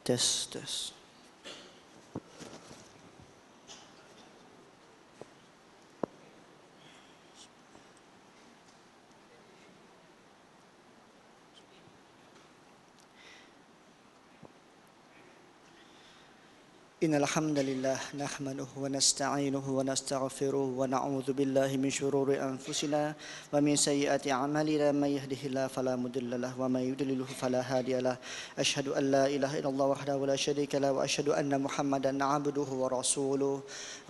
Tes, tes. إن الحمد لله نحمده ونستعينه ونستغفره ونعوذ بالله من شرور أنفسنا ومن سيئات أعمالنا من يهده الله فلا مضل له ومن يضلل فلا هادي له أشهد أن لا إله إلا الله وحده لا شريك له وأشهد أن محمدا عبده ورسوله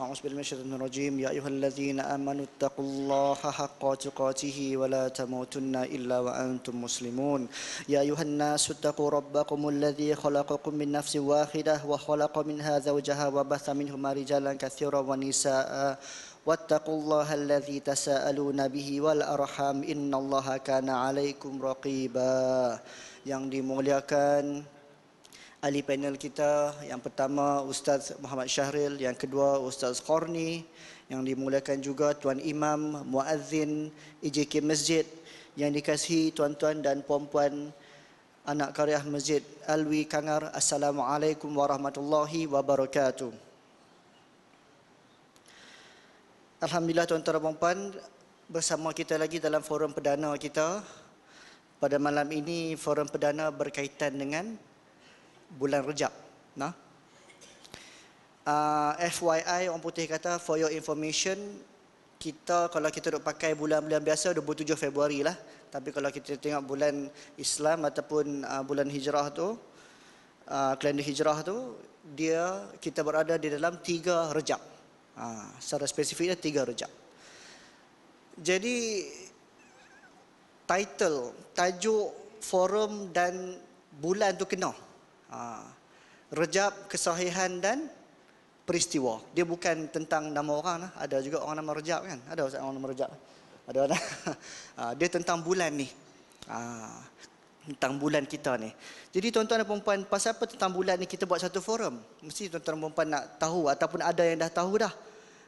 أعوذ بالله من الشيطان الرجيم يا أيها الذين آمنوا اتقوا الله حق تقاته ولا تموتن إلا وأنتم مسلمون يا أيها الناس اتقوا ربكم الذي خلقكم من نفس واحدة وخلق منها زوجها وبث منهما رجالا كثيرا ونساء واتقوا الله الذي تساءلون به والأرحام إن الله كان عليكم رقيبا. Yang dimuliakan ahli panel kita, yang pertama Ustaz Muhammad Syahril, yang kedua Ustaz Qarni, yang dimuliakan juga Tuan Imam Muazzin IJK Masjid, yang dikasihi tuan-tuan dan puan-puan anak karya Masjid Alwi Kangar, Assalamualaikum warahmatullahi wabarakatuh. Alhamdulillah tuan-tuan dan puan-puan, bersama kita lagi dalam forum perdana kita. Pada malam ini forum perdana berkaitan dengan bulan Rejab. Nah, FYI, orang putih kata for your information, kita kalau kita duk pakai bulan-bulan biasa 27 Februari lah. Tapi kalau kita tengok bulan Islam ataupun bulan hijrah tu, kalender hijrah tu, kita berada di dalam 3 Rejab. Secara spesifiknya 3 Rejab. Jadi tajuk forum dan bulan tu kena. Rejab, kesahihan dan peristiwa. Dia bukan tentang nama orang lah. Ada juga orang nama Rejab kan? Ada orang nama Rejab. Ada orang. Dia tentang bulan ni. Tentang bulan kita ni. Jadi tuan-tuan dan puan-puan, pasal apa tentang bulan ni kita buat satu forum? Mesti tuan-tuan dan puan-puan nak tahu ataupun ada yang dah tahu dah.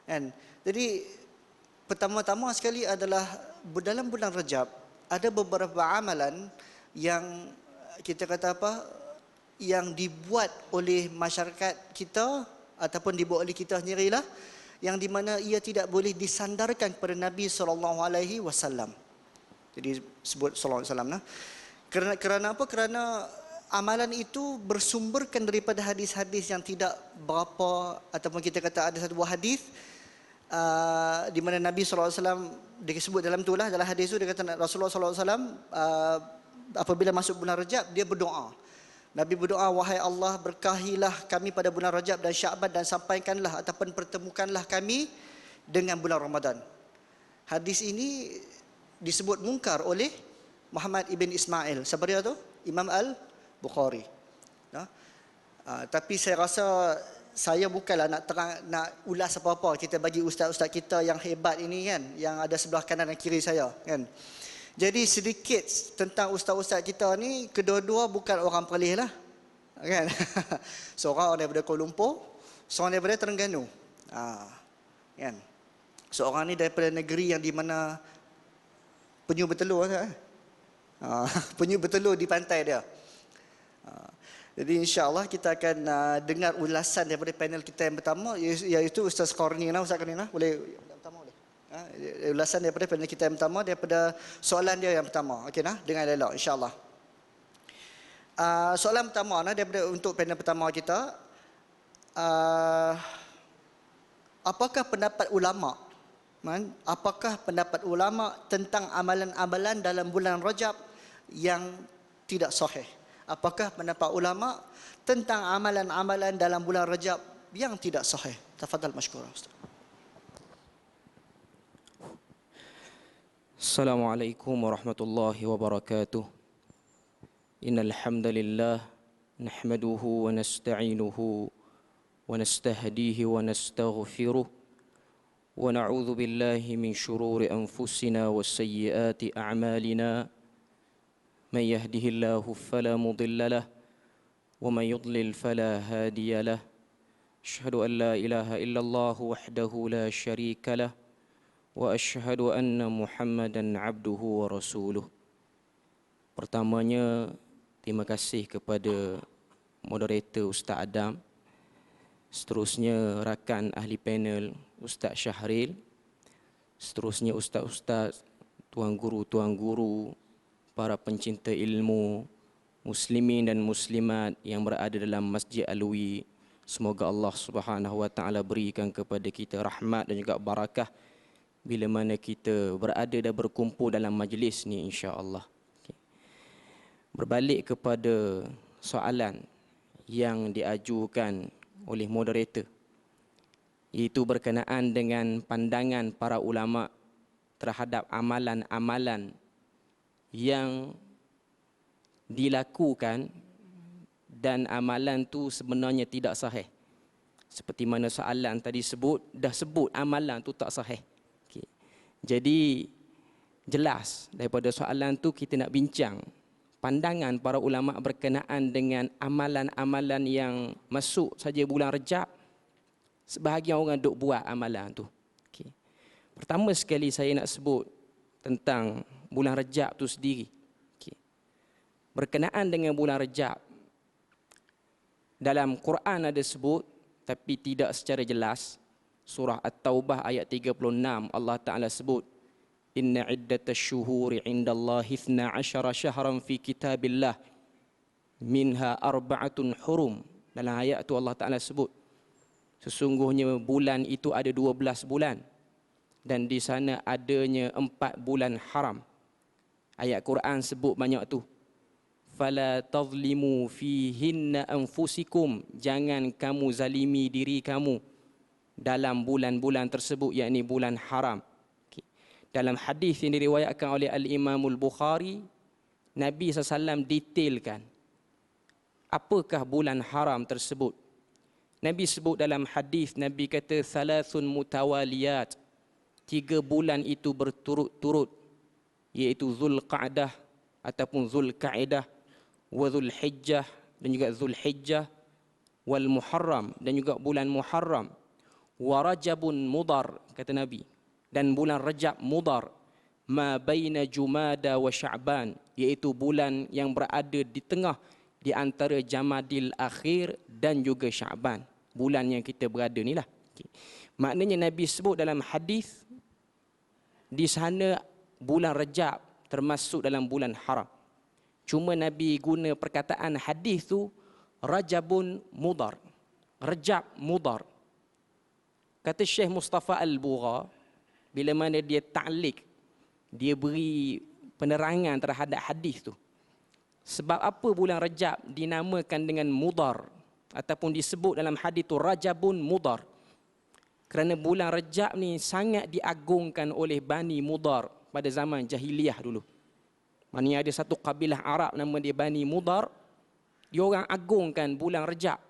Kan? Jadi pertama-tama sekali adalah dalam bulan Rejab ada beberapa amalan yang kita kata apa? Yang dibuat oleh masyarakat kita ataupun dibuat oleh kita sendirilah, yang di mana ia tidak boleh disandarkan kepada Nabi SAW. Jadi sebut SAW lah. Kerana apa? Kerana amalan itu bersumberkan daripada hadis-hadis yang tidak berapa, ataupun kita kata ada satu buah hadis di mana Nabi SAW disebut dalam tu lah, dalam hadis tu dia kata Rasulullah SAW apabila masuk bulan Rejab dia berdoa. Nabi berdoa, wahai Allah, berkahilah kami pada bulan Rajab dan Sya'ban dan sampaikanlah ataupun pertemukanlah kami dengan bulan Ramadan. Hadis ini disebut mungkar oleh Muhammad ibn Ismail. Siapa dia tu? Imam Al-Bukhari. Tapi saya rasa saya bukanlah nak ulas apa-apa. Kita bagi ustaz-ustaz kita yang hebat ini kan, yang ada sebelah kanan dan kiri saya kan. Jadi sedikit tentang ustaz-ustaz kita ni, kedua-dua bukan orang Perlis lah. Kan? Seorang daripada Kuala Lumpur, seorang daripada Terengganu. Kan? Seorang ni daripada negeri yang di mana penyu bertelur kan? Penyu bertelur di pantai dia. Jadi insya-Allah kita akan dengar ulasan daripada panel kita yang pertama, iaitu Ustaz Qarni. Ustaz Qarni boleh pertama boleh. Ulasan daripada panel kita yang pertama, daripada soalan dia yang pertama. Okey dengar elok insya-Allah. Soalan pertama daripada untuk panel pertama kita, apakah pendapat ulama? Apakah pendapat ulama tentang amalan-amalan dalam bulan Rajab yang tidak sahih? Apakah pendapat ulama tentang amalan-amalan dalam bulan Rajab yang tidak sahih? Tafadhal masykurah Ustaz. Assalamualaikum warahmatullahi wabarakatuh. Innal hamdalillah nahmaduhu wa nasta'inuhu wa nastahdihi wa nastaghfiruh wa na'udzu billahi min shururi anfusina wa sayyiati a'malina. Man yahdihillahu fala mudilla lahu wa man yudlil fala hadiya lahu. Asyhadu an la ilaha illallah wahdahu la syarika lahu wa asyhadu anna Muhammadan abduhu wa rasuluh. Pertamanya, terima kasih kepada moderator Ustaz Adam. Seterusnya rakan ahli panel Ustaz Syahril. Seterusnya ustaz-ustaz, tuan guru, para pencinta ilmu, muslimin dan muslimat yang berada dalam Masjid Alwi. Semoga Allah Subhanahu wa taala berikan kepada kita rahmat dan juga barakah bila mana kita berada dan berkumpul dalam majlis ni, insya-Allah. Berbalik kepada soalan yang diajukan oleh moderator, iaitu berkenaan dengan pandangan para ulama terhadap amalan-amalan yang dilakukan dan amalan tu sebenarnya tidak sahih. Seperti mana soalan tadi dah sebut amalan tu tak sahih. Okay. Jadi jelas daripada soalan tu kita nak bincang pandangan para ulama berkenaan dengan amalan-amalan yang masuk saja bulan Rejab. Sebahagian orang duk buat amalan tu. Okay. Pertama sekali saya nak sebut tentang bulan Rejab tu sendiri. Okay. Berkenaan dengan bulan Rejab, dalam Quran ada sebut tapi tidak secara jelas. Surah At-Taubah ayat 36 Allah Ta'ala sebut, Inna iddatash syuhuri indallahi 12 syahran fi kitabillah minha arba'atun hurum. Dalam ayat tu Allah Ta'ala sebut, sesungguhnya bulan itu ada 12 bulan dan di sana adanya 4 bulan haram. Ayat Quran sebut banyak tu. Fala tazlimu fihinna anfusikum, jangan kamu zalimi diri kamu dalam bulan-bulan tersebut, yakni bulan haram. Okay. Dalam hadis yang diriwayatkan oleh Al-Imamul Bukhari, Nabi SAW detailkan apakah bulan haram tersebut. Nabi sebut dalam hadis, Nabi kata salasun mutawaliyat, 3 bulan itu berturut-turut, iaitu Zulqa'dah ataupun Zulqa'dah, wa Zulhijjah dan juga Zulhijjah, wal Muharram dan juga bulan Muharram, wa Rajabun Mudar, kata Nabi, dan bulan Rajab Mudar, ma baina Jumada wa Sya'ban, iaitu bulan yang berada di tengah di antara Jamadil Akhir dan juga Sya'ban. Bulan yang kita berada ni lah. Okay. Maknanya Nabi sebut dalam hadis di sana bulan Rajab termasuk dalam bulan haram. Cuma Nabi guna perkataan hadis tu Rajabun Mudar. Rajab Mudar. Kata Syekh Mustafa Al-Bugha, bila mana dia ta'liq, dia beri penerangan terhadap hadis tu. Sebab apa bulan Rajab dinamakan dengan Mudar ataupun disebut dalam hadis tu Rajabun Mudar? Kerana bulan Rajab ni sangat diagungkan oleh Bani Mudar pada zaman jahiliyah dulu. Maknanya ada satu kabilah Arab nama dia Bani Mudar. Dia orang agungkan bulan Rajab.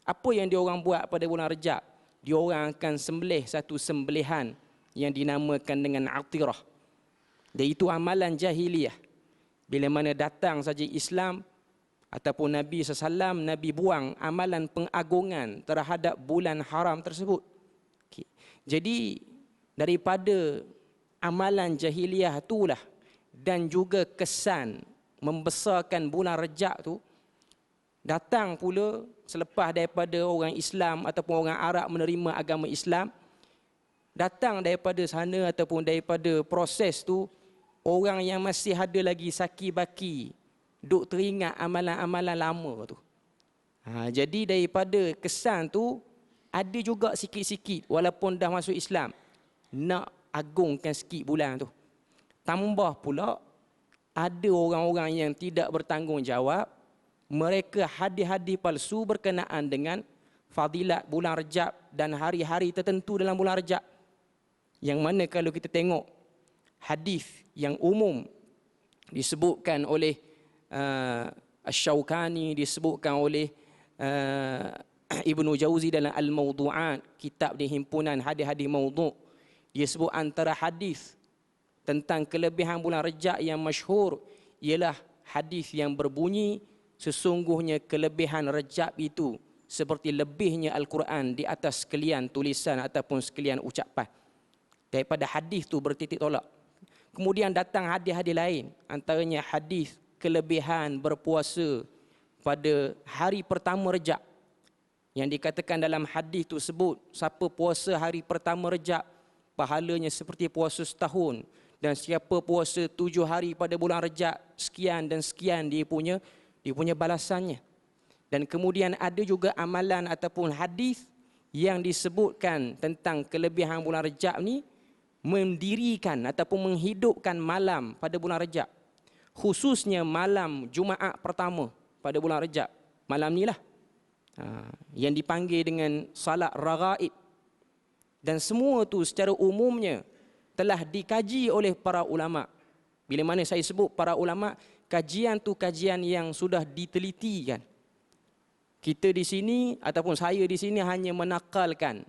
Apa yang dia orang buat pada bulan Rajab? Dia orang akan sembelih satu sembelihan yang dinamakan dengan Atirah. Dan itu amalan jahiliyah. Bila mana datang saja Islam ataupun Nabi SAW, Nabi buang amalan pengagungan terhadap bulan haram tersebut. Okay. Jadi daripada amalan jahiliyah itulah dan juga kesan membesarkan bulan Rajab tu, datang pula selepas daripada orang Islam ataupun orang Arab menerima agama Islam, datang daripada sana ataupun daripada proses tu, orang yang masih ada lagi saki baki duk teringat amalan-amalan lama tu. Jadi daripada kesan tu ada juga sikit-sikit walaupun dah masuk Islam nak agungkan sikit bulan tu. Tambah pula ada orang-orang yang tidak bertanggungjawab, mereka hadis-hadis palsu berkenaan dengan fadilat bulan Rajab dan hari-hari tertentu dalam bulan Rajab. Yang mana kalau kita tengok hadis yang umum disebutkan oleh Asy-Syaukani, disebutkan oleh Ibnu Jauzi dalam Al-Mawdu'at, kitab di himpunan hadis-hadis maudhu'. Dia sebut antara hadis tentang kelebihan bulan Rajab yang masyhur ialah hadis yang berbunyi, sesungguhnya kelebihan Rajab itu seperti lebihnya Al-Quran di atas sekalian tulisan ataupun sekalian ucapan. Daripada hadis tu bertitik tolak. Kemudian datang hadis-hadis lain, antaranya hadis kelebihan berpuasa pada hari pertama Rejab. Yang dikatakan dalam hadis tu sebut, siapa puasa hari pertama Rejab, pahalanya seperti puasa setahun. Dan siapa puasa 7 hari pada bulan Rejab, sekian dan sekian dia punya balasannya. Dan kemudian ada juga amalan ataupun hadis yang disebutkan tentang kelebihan bulan Rejab ni, mendirikan ataupun menghidupkan malam pada bulan Rejab. Khususnya malam Jumaat pertama pada bulan Rejab. Malam ni lah. Yang dipanggil dengan salat raghaib. Dan semua tu secara umumnya telah dikaji oleh para ulama. Bila mana saya sebut para ulama, kajian tu kajian yang sudah diteliti kan. Kita di sini ataupun saya di sini hanya menakalkan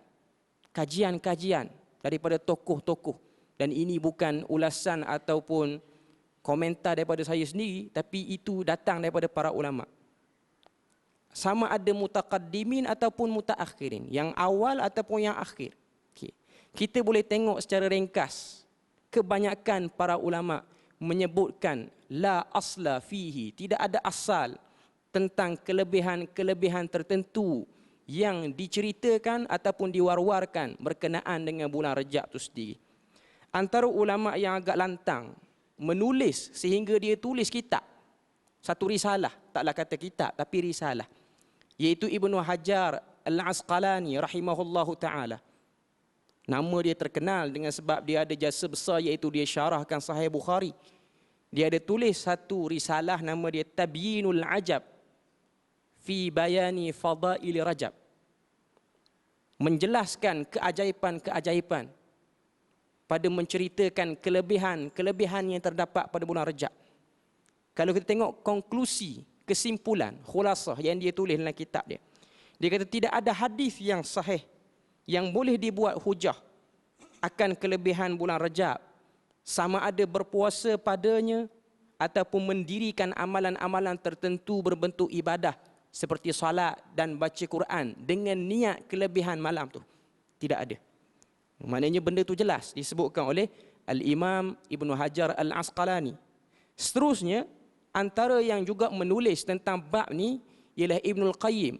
kajian-kajian daripada tokoh-tokoh. Dan ini bukan ulasan ataupun komentar daripada saya sendiri, tapi itu datang daripada para ulama. Sama ada mutaqaddimin ataupun mutaakhirin, yang awal ataupun yang akhir. Okay. Kita boleh tengok secara ringkas, kebanyakan para ulama menyebutkan la asla fihi, tidak ada asal tentang kelebihan-kelebihan tertentu yang diceritakan ataupun diwar-warkan berkenaan dengan bulan Rejab itu sendiri. Antara ulama yang agak lantang menulis sehingga dia tulis kitab, satu risalah, taklah kata kitab tapi risalah, iaitu Ibnu Hajar Al-Asqalani rahimahullahu ta'ala. Nama dia terkenal dengan sebab dia ada jasa besar, iaitu dia syarahkan Sahih Bukhari. Dia ada tulis satu risalah, nama dia Tabyinul Ajab fi bayani fadaili Rajab, menjelaskan keajaiban-keajaiban pada menceritakan kelebihan-kelebihan yang terdapat pada bulan Rejab. Kalau kita tengok konklusi, kesimpulan, khulasah yang dia tulis dalam kitab dia, dia kata tidak ada hadis yang sahih yang boleh dibuat hujah akan kelebihan bulan Rejab, sama ada berpuasa padanya ataupun mendirikan amalan-amalan tertentu berbentuk ibadah seperti salat dan baca Quran dengan niat kelebihan malam tu. Tidak ada. Maknanya benda tu jelas disebutkan oleh Al-Imam Ibnu Hajar Al-Asqalani. Seterusnya, antara yang juga menulis tentang bab ni ialah Ibnul Qayyim.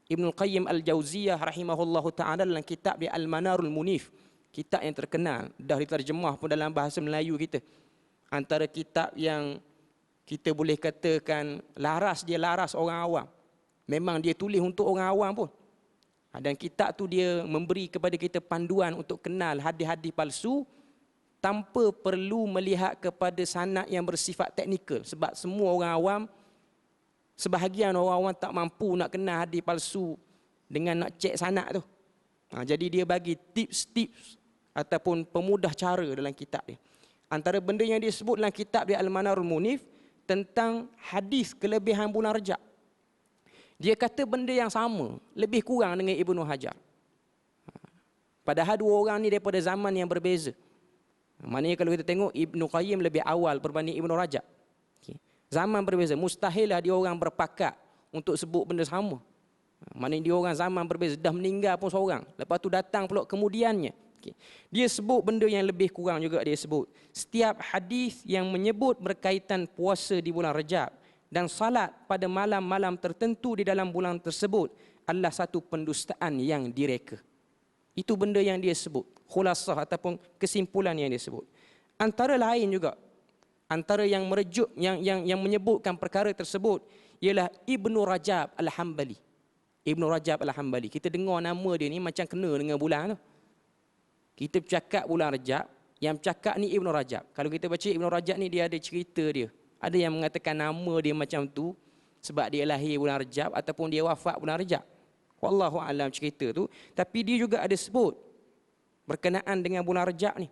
Ibnul Qayyim Al-Jauziyah rahimahullahu ta'ala dalam kitab dia Al-Manarul Munif. Kitab yang terkenal, dah diterjemah pun dalam bahasa Melayu kita. Antara kitab yang kita boleh katakan laras, dia laras orang awam. Memang dia tulis untuk orang awam pun. Dan kitab tu dia memberi kepada kita panduan untuk kenal hadis-hadis palsu tanpa perlu melihat kepada sanad yang bersifat teknikal. Sebab semua orang awam, sebahagian orang awam tak mampu nak kenal hadis palsu dengan nak cek sanad tu. Jadi dia bagi tips-tips ataupun pemudah cara dalam kitab dia. Antara benda yang dia sebut dalam kitab dia Al-Manarul Munif tentang hadis kelebihan bulan Rejab. Dia kata benda yang sama, lebih kurang dengan Ibnu Hajar. Padahal dua orang ni daripada zaman yang berbeza. Maknanya kalau kita tengok Ibnu Qayyim lebih awal berbanding Ibnu Rajab. Zaman berbeza, mustahil lah dia orang berpakat untuk sebut benda sama. Maknanya dia orang zaman berbeza, dah meninggal pun seorang. Lepas tu datang pula kemudiannya. Dia sebut benda yang lebih kurang juga dia sebut. Setiap hadis yang menyebut berkaitan puasa di bulan Rejab dan salat pada malam-malam tertentu di dalam bulan tersebut adalah satu pendustaan yang direka. Itu benda yang dia sebut, khulasah ataupun kesimpulan yang dia sebut. Antara lain juga, antara yang merujuk yang menyebutkan perkara tersebut ialah Ibnu Rajab Al-Hambali. Ibnu Rajab Al-Hambali. Kita dengar nama dia ni macam kena dengan bulan tu. Kita bercakap bulan Rajab, yang bercakap ni Ibnu Rajab. Kalau kita baca Ibnu Rajab ni, dia ada cerita dia. Ada yang mengatakan nama dia macam tu sebab dia lahir bulan Rejab ataupun dia wafat bulan Rejab. Wallahu a'lam cerita tu. Tapi dia juga ada sebut berkenaan dengan bulan Rejab ni.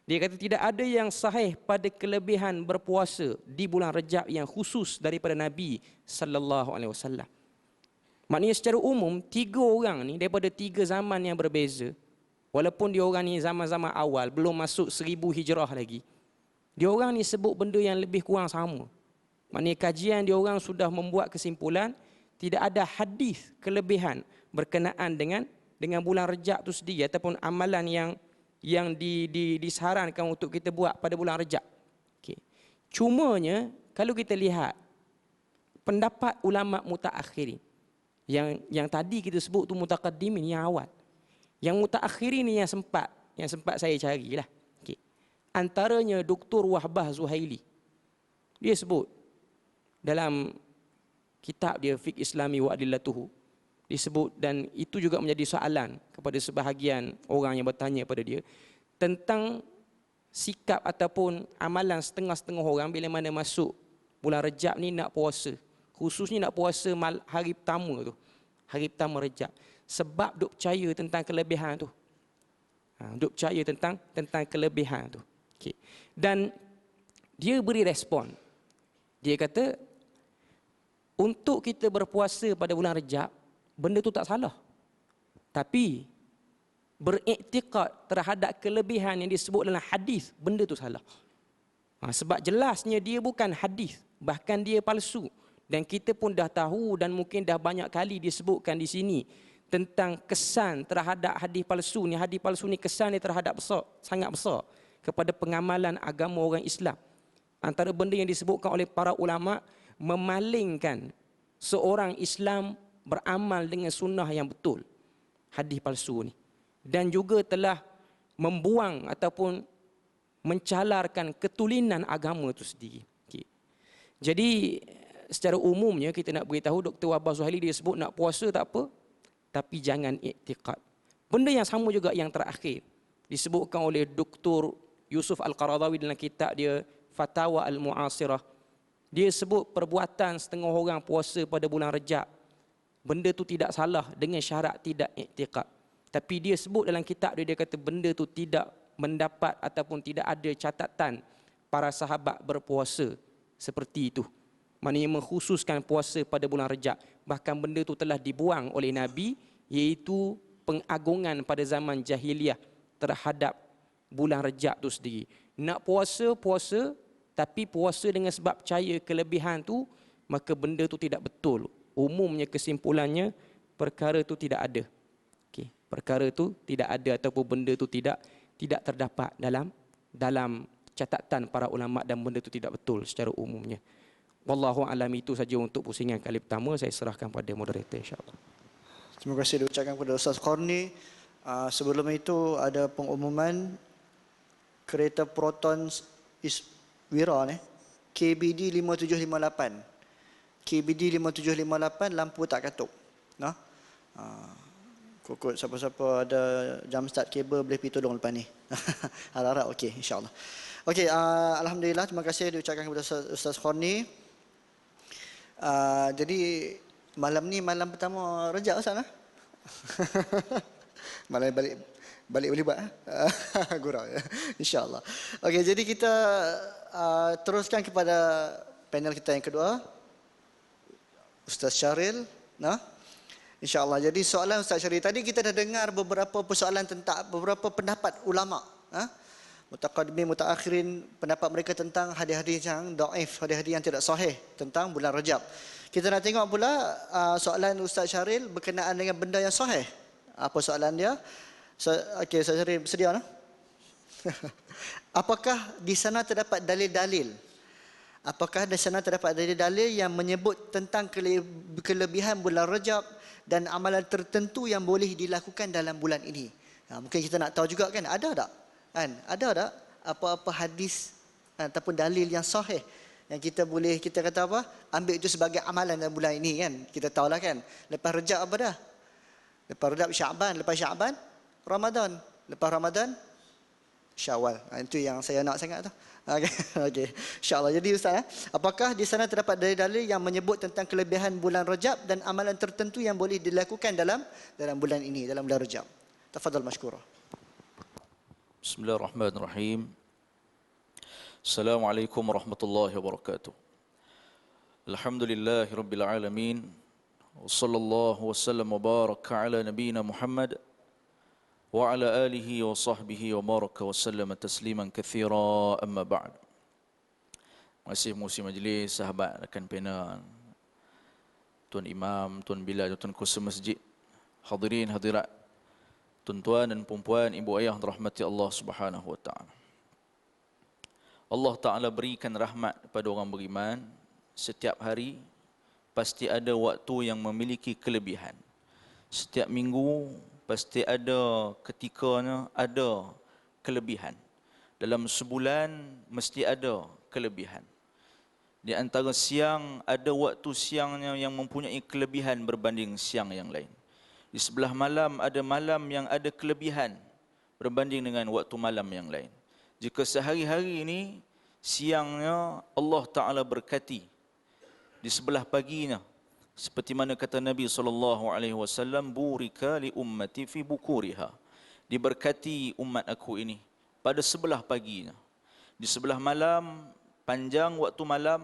Dia kata tidak ada yang sahih pada kelebihan berpuasa di bulan Rejab yang khusus daripada Nabi sallallahu alaihi wasallam. Maknanya secara umum tiga orang ni daripada tiga zaman yang berbeza, walaupun dia orang ni zaman-zaman awal belum masuk 1000 Hijrah lagi, dia orang ni sebut benda yang lebih kurang sama. Maknanya kajian dia orang sudah membuat kesimpulan tidak ada hadis kelebihan berkenaan dengan bulan Rejab tu sendiri ataupun amalan yang disarankan untuk kita buat pada bulan Rejab. Okey. Cumanya kalau kita lihat pendapat ulama mutaakhirin. Yang tadi kita sebut tu mutaqaddimin, yang awal. Yang mutaakhirin ni yang sempat saya carilah. Okey. Antaranya Dr. Wahbah Zuhaili. Dia sebut dalam kitab dia Fiqh Islami wa Adillatuhu, disebut, dan itu juga menjadi soalan kepada sebahagian orang yang bertanya pada dia tentang sikap ataupun amalan setengah-setengah orang bila mana masuk bulan Rejab ni nak puasa. Khususnya nak puasa hari pertama tu. Hari pertama Rejab. Sebab duk percaya tentang kelebihan tu. Duk percaya tentang kelebihan tu. Okay. Dan dia beri respon. Dia kata, untuk kita berpuasa pada bulan Rejab, benda tu tak salah. Tapi beriktikad terhadap kelebihan yang disebut dalam hadis, benda tu salah. Sebab jelasnya dia bukan hadis, bahkan dia palsu. Dan kita pun dah tahu dan mungkin dah banyak kali disebutkan di sini tentang kesan terhadap hadis palsu ni. Hadis palsu ni kesan dia terhadap sangat besar kepada pengamalan agama orang Islam. Antara benda yang disebutkan oleh para ulama, memalingkan seorang Islam beramal dengan sunnah yang betul. Hadis palsu ni. Dan juga telah membuang ataupun mencalarkan ketulinan agama itu sendiri. Okay. Jadi secara umumnya kita nak beritahu Dr. Wahbah Zuhaili, dia sebut nak puasa tak apa, tapi jangan iktikad. Benda yang sama juga yang terakhir disebutkan oleh Dr. Yusuf Al-Qaradawi dalam kitab dia Fatawa Al-Mu'asirah. Dia sebut perbuatan setengah orang puasa pada bulan Rejab, benda tu tidak salah dengan syarat tidak iktikad. Tapi dia sebut dalam kitab dia, dia kata benda tu tidak mendapat ataupun tidak ada catatan para sahabat berpuasa seperti itu. Maknanya mengkhususkan puasa pada bulan Rejab. Bahkan benda tu telah dibuang oleh Nabi, iaitu pengagungan pada zaman jahiliah terhadap bulan Rejab tu sendiri. Nak puasa, tapi puasa dengan sebab percaya kelebihan tu, maka benda tu tidak betul. Umumnya kesimpulannya, perkara tu tidak ada. Okay. Perkara tu tidak ada ataupun benda tu tidak terdapat dalam catatan para ulama, dan benda tu tidak betul secara umumnya. Wallahu alam, itu saja untuk pusingan kali pertama. Saya serahkan pada moderator, insya-Allah. Terima kasih diucapkan kepada Ustaz Qarni. Sebelum itu ada pengumuman kereta Proton Wira ni, KBD 5758. KBD 5758, lampu tak katuk. Nah. Kokot siapa-siapa ada jam start kabel boleh pergi tolong lepas ni. Harap-harap okey, insya-Allah. Okey, alhamdulillah, terima kasih diucapkan kepada Ustaz Qarni. Jadi malam ni malam pertama Rejab, Ustaz lah. Malam balik boleh buat, gurau ya. Insya-Allah. Okey, jadi kita teruskan kepada panel kita yang kedua. Ustaz Syaril, nah. InsyaAllah. Jadi soalan Ustaz Syaril, tadi kita dah dengar beberapa persoalan tentang beberapa pendapat ulama, mutaqaddimin, mutaakhirin, pendapat mereka tentang hadis-hadis yang dhaif, hadis-hadis yang tidak sahih tentang bulan Rajab. Kita nak tengok pula soalan Ustaz Syaril berkenaan dengan benda yang sahih. Apa soalan dia? Okey, Ustaz Syaril bersedia nah? Apakah di sana terdapat dalil-dalil? Apakah di sana terdapat dalil-dalil yang menyebut tentang kelebihan bulan Rajab dan amalan tertentu yang boleh dilakukan dalam bulan ini? Mungkin kita nak tahu juga kan, ada tak? Ada tak apa-apa hadis ataupun dalil yang sahih yang kita boleh, kita kata apa, ambil itu sebagai amalan dalam bulan ini kan? Kita tahulah kan, lepas Rejab apa dah? Lepas Rejab Syaban, lepas Syaban Ramadan, lepas Ramadan Syawal. Itu yang saya nak sangat tu. Okey. Insya-Allah. Jadi Ustaz, apakah di sana terdapat dalil-dalil yang menyebut tentang kelebihan bulan Rajab dan amalan tertentu yang boleh dilakukan dalam bulan ini, dalam bulan Rajab? Tafadhal mashkura. Bismillahirrahmanirrahim. Assalamualaikum warahmatullahi wabarakatuh. Alhamdulillahirabbil alamin. Wassallallahu wasallam wa baraka ala nabiyyina Muhammad wa ala alihi wa sahbihi wa baraka wa sallama tasliman katsira, amma ba'd. Masih musim majlis, sahabat, rakan panel, Tuan Imam, Tuan Bilal, Tuan Kursi Masjid, hadirin hadirat, tuan-tuan dan puan-puan, ibu ayah dirahmati Allah Subhanahu wa taala. Allah Taala berikan rahmat kepada orang beriman setiap hari pasti ada waktu yang memiliki kelebihan. Setiap minggu pasti ada ketikanya ada kelebihan. Dalam sebulan mesti ada kelebihan. Di antara siang, ada waktu siangnya yang mempunyai kelebihan berbanding siang yang lain. Di sebelah malam, ada malam yang ada kelebihan berbanding dengan waktu malam yang lain. Jika sehari-hari ini, siangnya Allah Ta'ala berkati, di sebelah paginya, seperti mana kata Nabi SAW, burika li ummati fi bukuriha, diberkati umat aku ini pada sebelah paginya. Di sebelah malam, panjang waktu malam,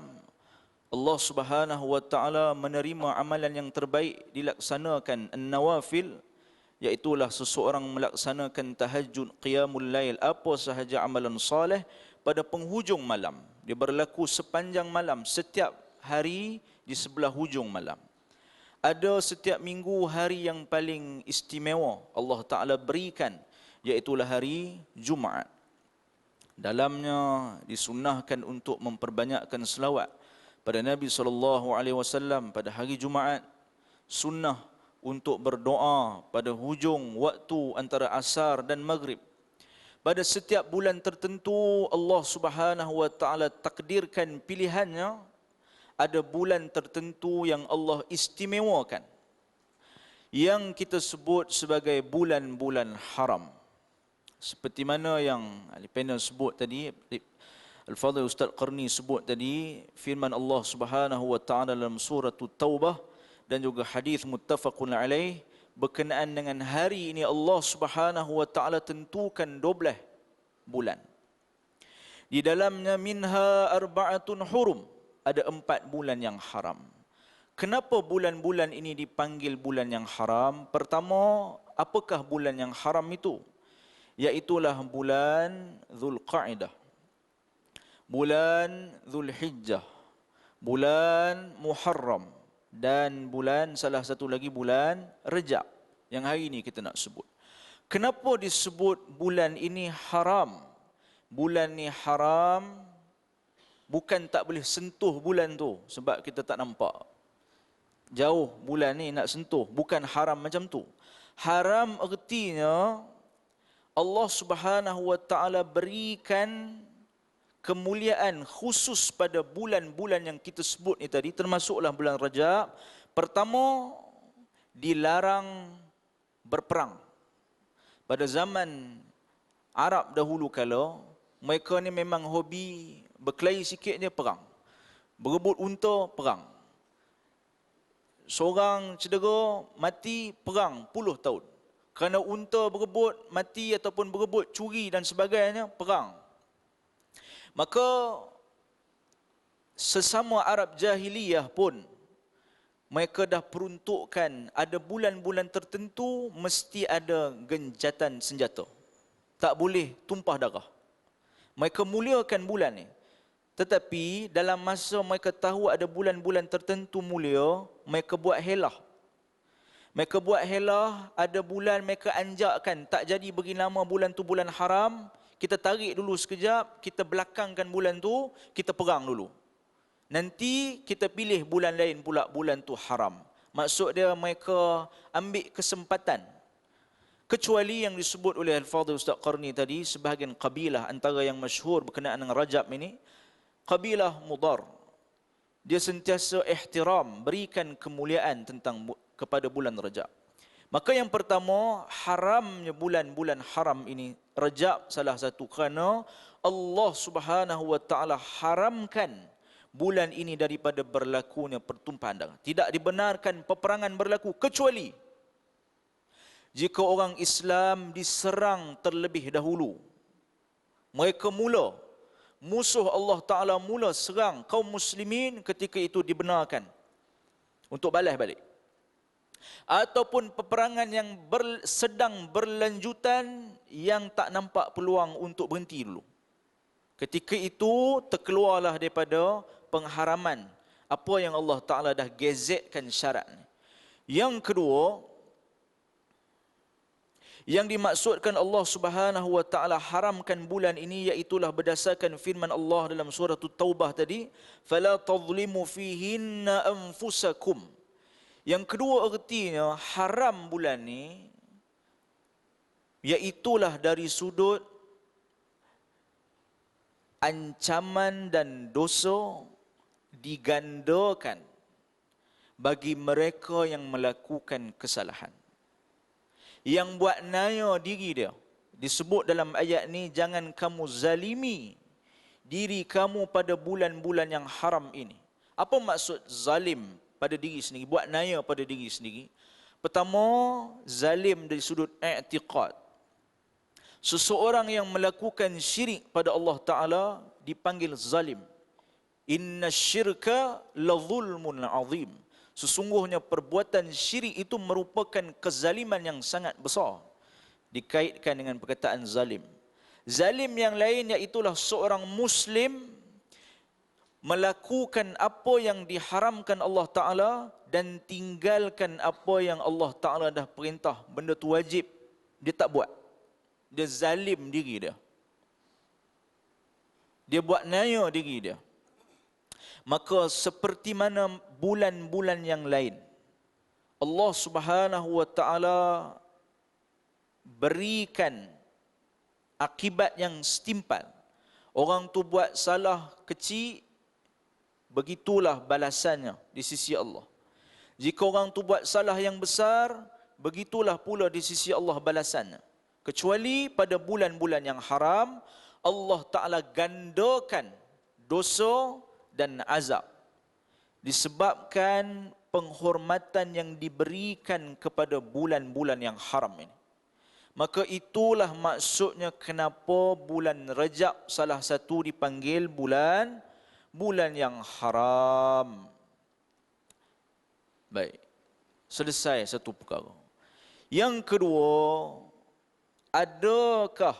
Allah Subhanahu wa taala menerima amalan yang terbaik dilaksanakan an-nawafil, iaitulah seseorang melaksanakan tahajud, qiyamul lail, apa sahaja amalan soleh pada penghujung malam. Dia berlaku sepanjang malam, setiap hari di sebelah hujung malam. Ada setiap minggu hari yang paling istimewa Allah Ta'ala berikan, iaitulah hari Jumaat. Dalamnya disunnahkan untuk memperbanyakkan selawat pada Nabi SAW pada hari Jumaat. Sunnah untuk berdoa pada hujung waktu antara asar dan maghrib. Pada setiap bulan tertentu Allah Subhanahu wa taala takdirkan pilihannya, ada bulan tertentu yang Allah istimewakan, yang kita sebut sebagai bulan-bulan haram. Seperti mana yang Al-Panel sebut tadi, Al-Fadhil Ustaz Qarni sebut tadi, firman Allah Subhanahu wa taala dalam surah Taubah dan juga hadis muttafaqun alaih berkenaan dengan hari ini. Allah Subhanahu wa taala tentukan 12 bulan. Di dalamnya minha arba'atun hurum, ada 4 bulan yang haram. Kenapa bulan-bulan ini dipanggil bulan yang haram? Pertama, apakah bulan yang haram itu? Iaitulah bulan Zulqa'dah, bulan Zulhijjah, bulan Muharram, dan bulan salah satu lagi bulan Rajab yang hari ini kita nak sebut. Kenapa disebut bulan ini haram? Bulan ni haram bukan tak boleh sentuh bulan tu sebab kita tak nampak. Jauh bulan ni nak sentuh, bukan haram macam tu. Haram artinya Allah Subhanahu wa taala berikan kemuliaan khusus pada bulan-bulan yang kita sebut ni tadi, termasuklah bulan Rajab. Pertama, dilarang berperang. Pada zaman Arab dahulu kala, mereka ni memang hobi berkelahi sikit dia perang. Berebut unta, perang. Seorang cedera, mati, perang puluh tahun. Kerana unta berebut mati ataupun berebut curi dan sebagainya, perang. Maka sesama Arab jahiliyah pun mereka dah peruntukkan ada bulan-bulan tertentu mesti ada genjatan senjata. Tak boleh tumpah darah. Mereka muliakan bulan ni. Tetapi dalam masa mereka tahu ada bulan-bulan tertentu mulia, mereka buat helah. Mereka buat helah, ada bulan mereka anjakkan, tak jadi bagi nama bulan tu bulan haram, kita tarik dulu sekejap, kita belakangkan bulan tu, kita perang dulu. Nanti kita pilih bulan lain pula, bulan tu haram. Maksud dia mereka ambil kesempatan. Kecuali yang disebut oleh Al-Fadhil Ustaz Qarni tadi, sebahagian kabilah antara yang masyhur berkenaan dengan Rajab ini, kabilah Mudar. Dia sentiasa ihtiram, berikan kemuliaan kepada bulan Rajab. Maka yang pertama, haramnya bulan-bulan haram ini, Rajab salah satu, kerana Allah Subhanahu wa taala haramkan bulan ini daripada berlakunya pertumpahan darah. Tidak dibenarkan peperangan berlaku kecuali jika orang Islam diserang terlebih dahulu. Mereka mula, musuh Allah Ta'ala mula serang kaum muslimin, ketika itu dibenarkan untuk balas balik. Ataupun peperangan yang sedang berlanjutan yang tak nampak peluang untuk berhenti dulu. Ketika itu terkeluarlah daripada pengharaman apa yang Allah Ta'ala dah gazetkan syarat. Yang kedua, Yang dimaksudkan Allah Subhanahu wa taala haramkan bulan ini iaitulah berdasarkan firman Allah dalam surah Taubah tadi, fala tadhlimu fihinna anfusakum. Yang kedua artinya haram bulan ni iaitulah dari sudut ancaman dan dosa digandakan bagi mereka yang melakukan kesalahan. Yang buat naya diri dia. Disebut dalam ayat ni, jangan kamu zalimi diri kamu pada bulan-bulan yang haram ini. Apa maksud zalim pada diri sendiri, buat naya pada diri sendiri? Pertama, zalim dari sudut i'tiqad. Seseorang yang melakukan syirik pada Allah Ta'ala dipanggil zalim. Inna syirka la zulmun azim. Sesungguhnya perbuatan syirik itu merupakan kezaliman yang sangat besar. Dikaitkan dengan perkataan zalim. Zalim yang lain iaitulah seorang Muslim melakukan apa yang diharamkan Allah Ta'ala dan tinggalkan apa yang Allah Ta'ala dah perintah. Benda tu wajib, dia tak buat. Dia zalim diri dia. Dia buat naya diri dia. Maka seperti mana bulan-bulan yang lain, Allah Subhanahu wa taala berikan akibat yang setimpal. Orang tu buat salah kecil, begitulah balasannya di sisi Allah. Jika orang tu buat salah yang besar, begitulah pula di sisi Allah balasannya. Kecuali pada bulan-bulan yang haram, Allah Ta'ala gandakan dosa dan azab. Disebabkan penghormatan yang diberikan kepada bulan-bulan yang haram ini. Maka itulah maksudnya kenapa bulan Rajab salah satu dipanggil bulan yang haram. Baik, selesai satu perkara. Yang kedua, adakah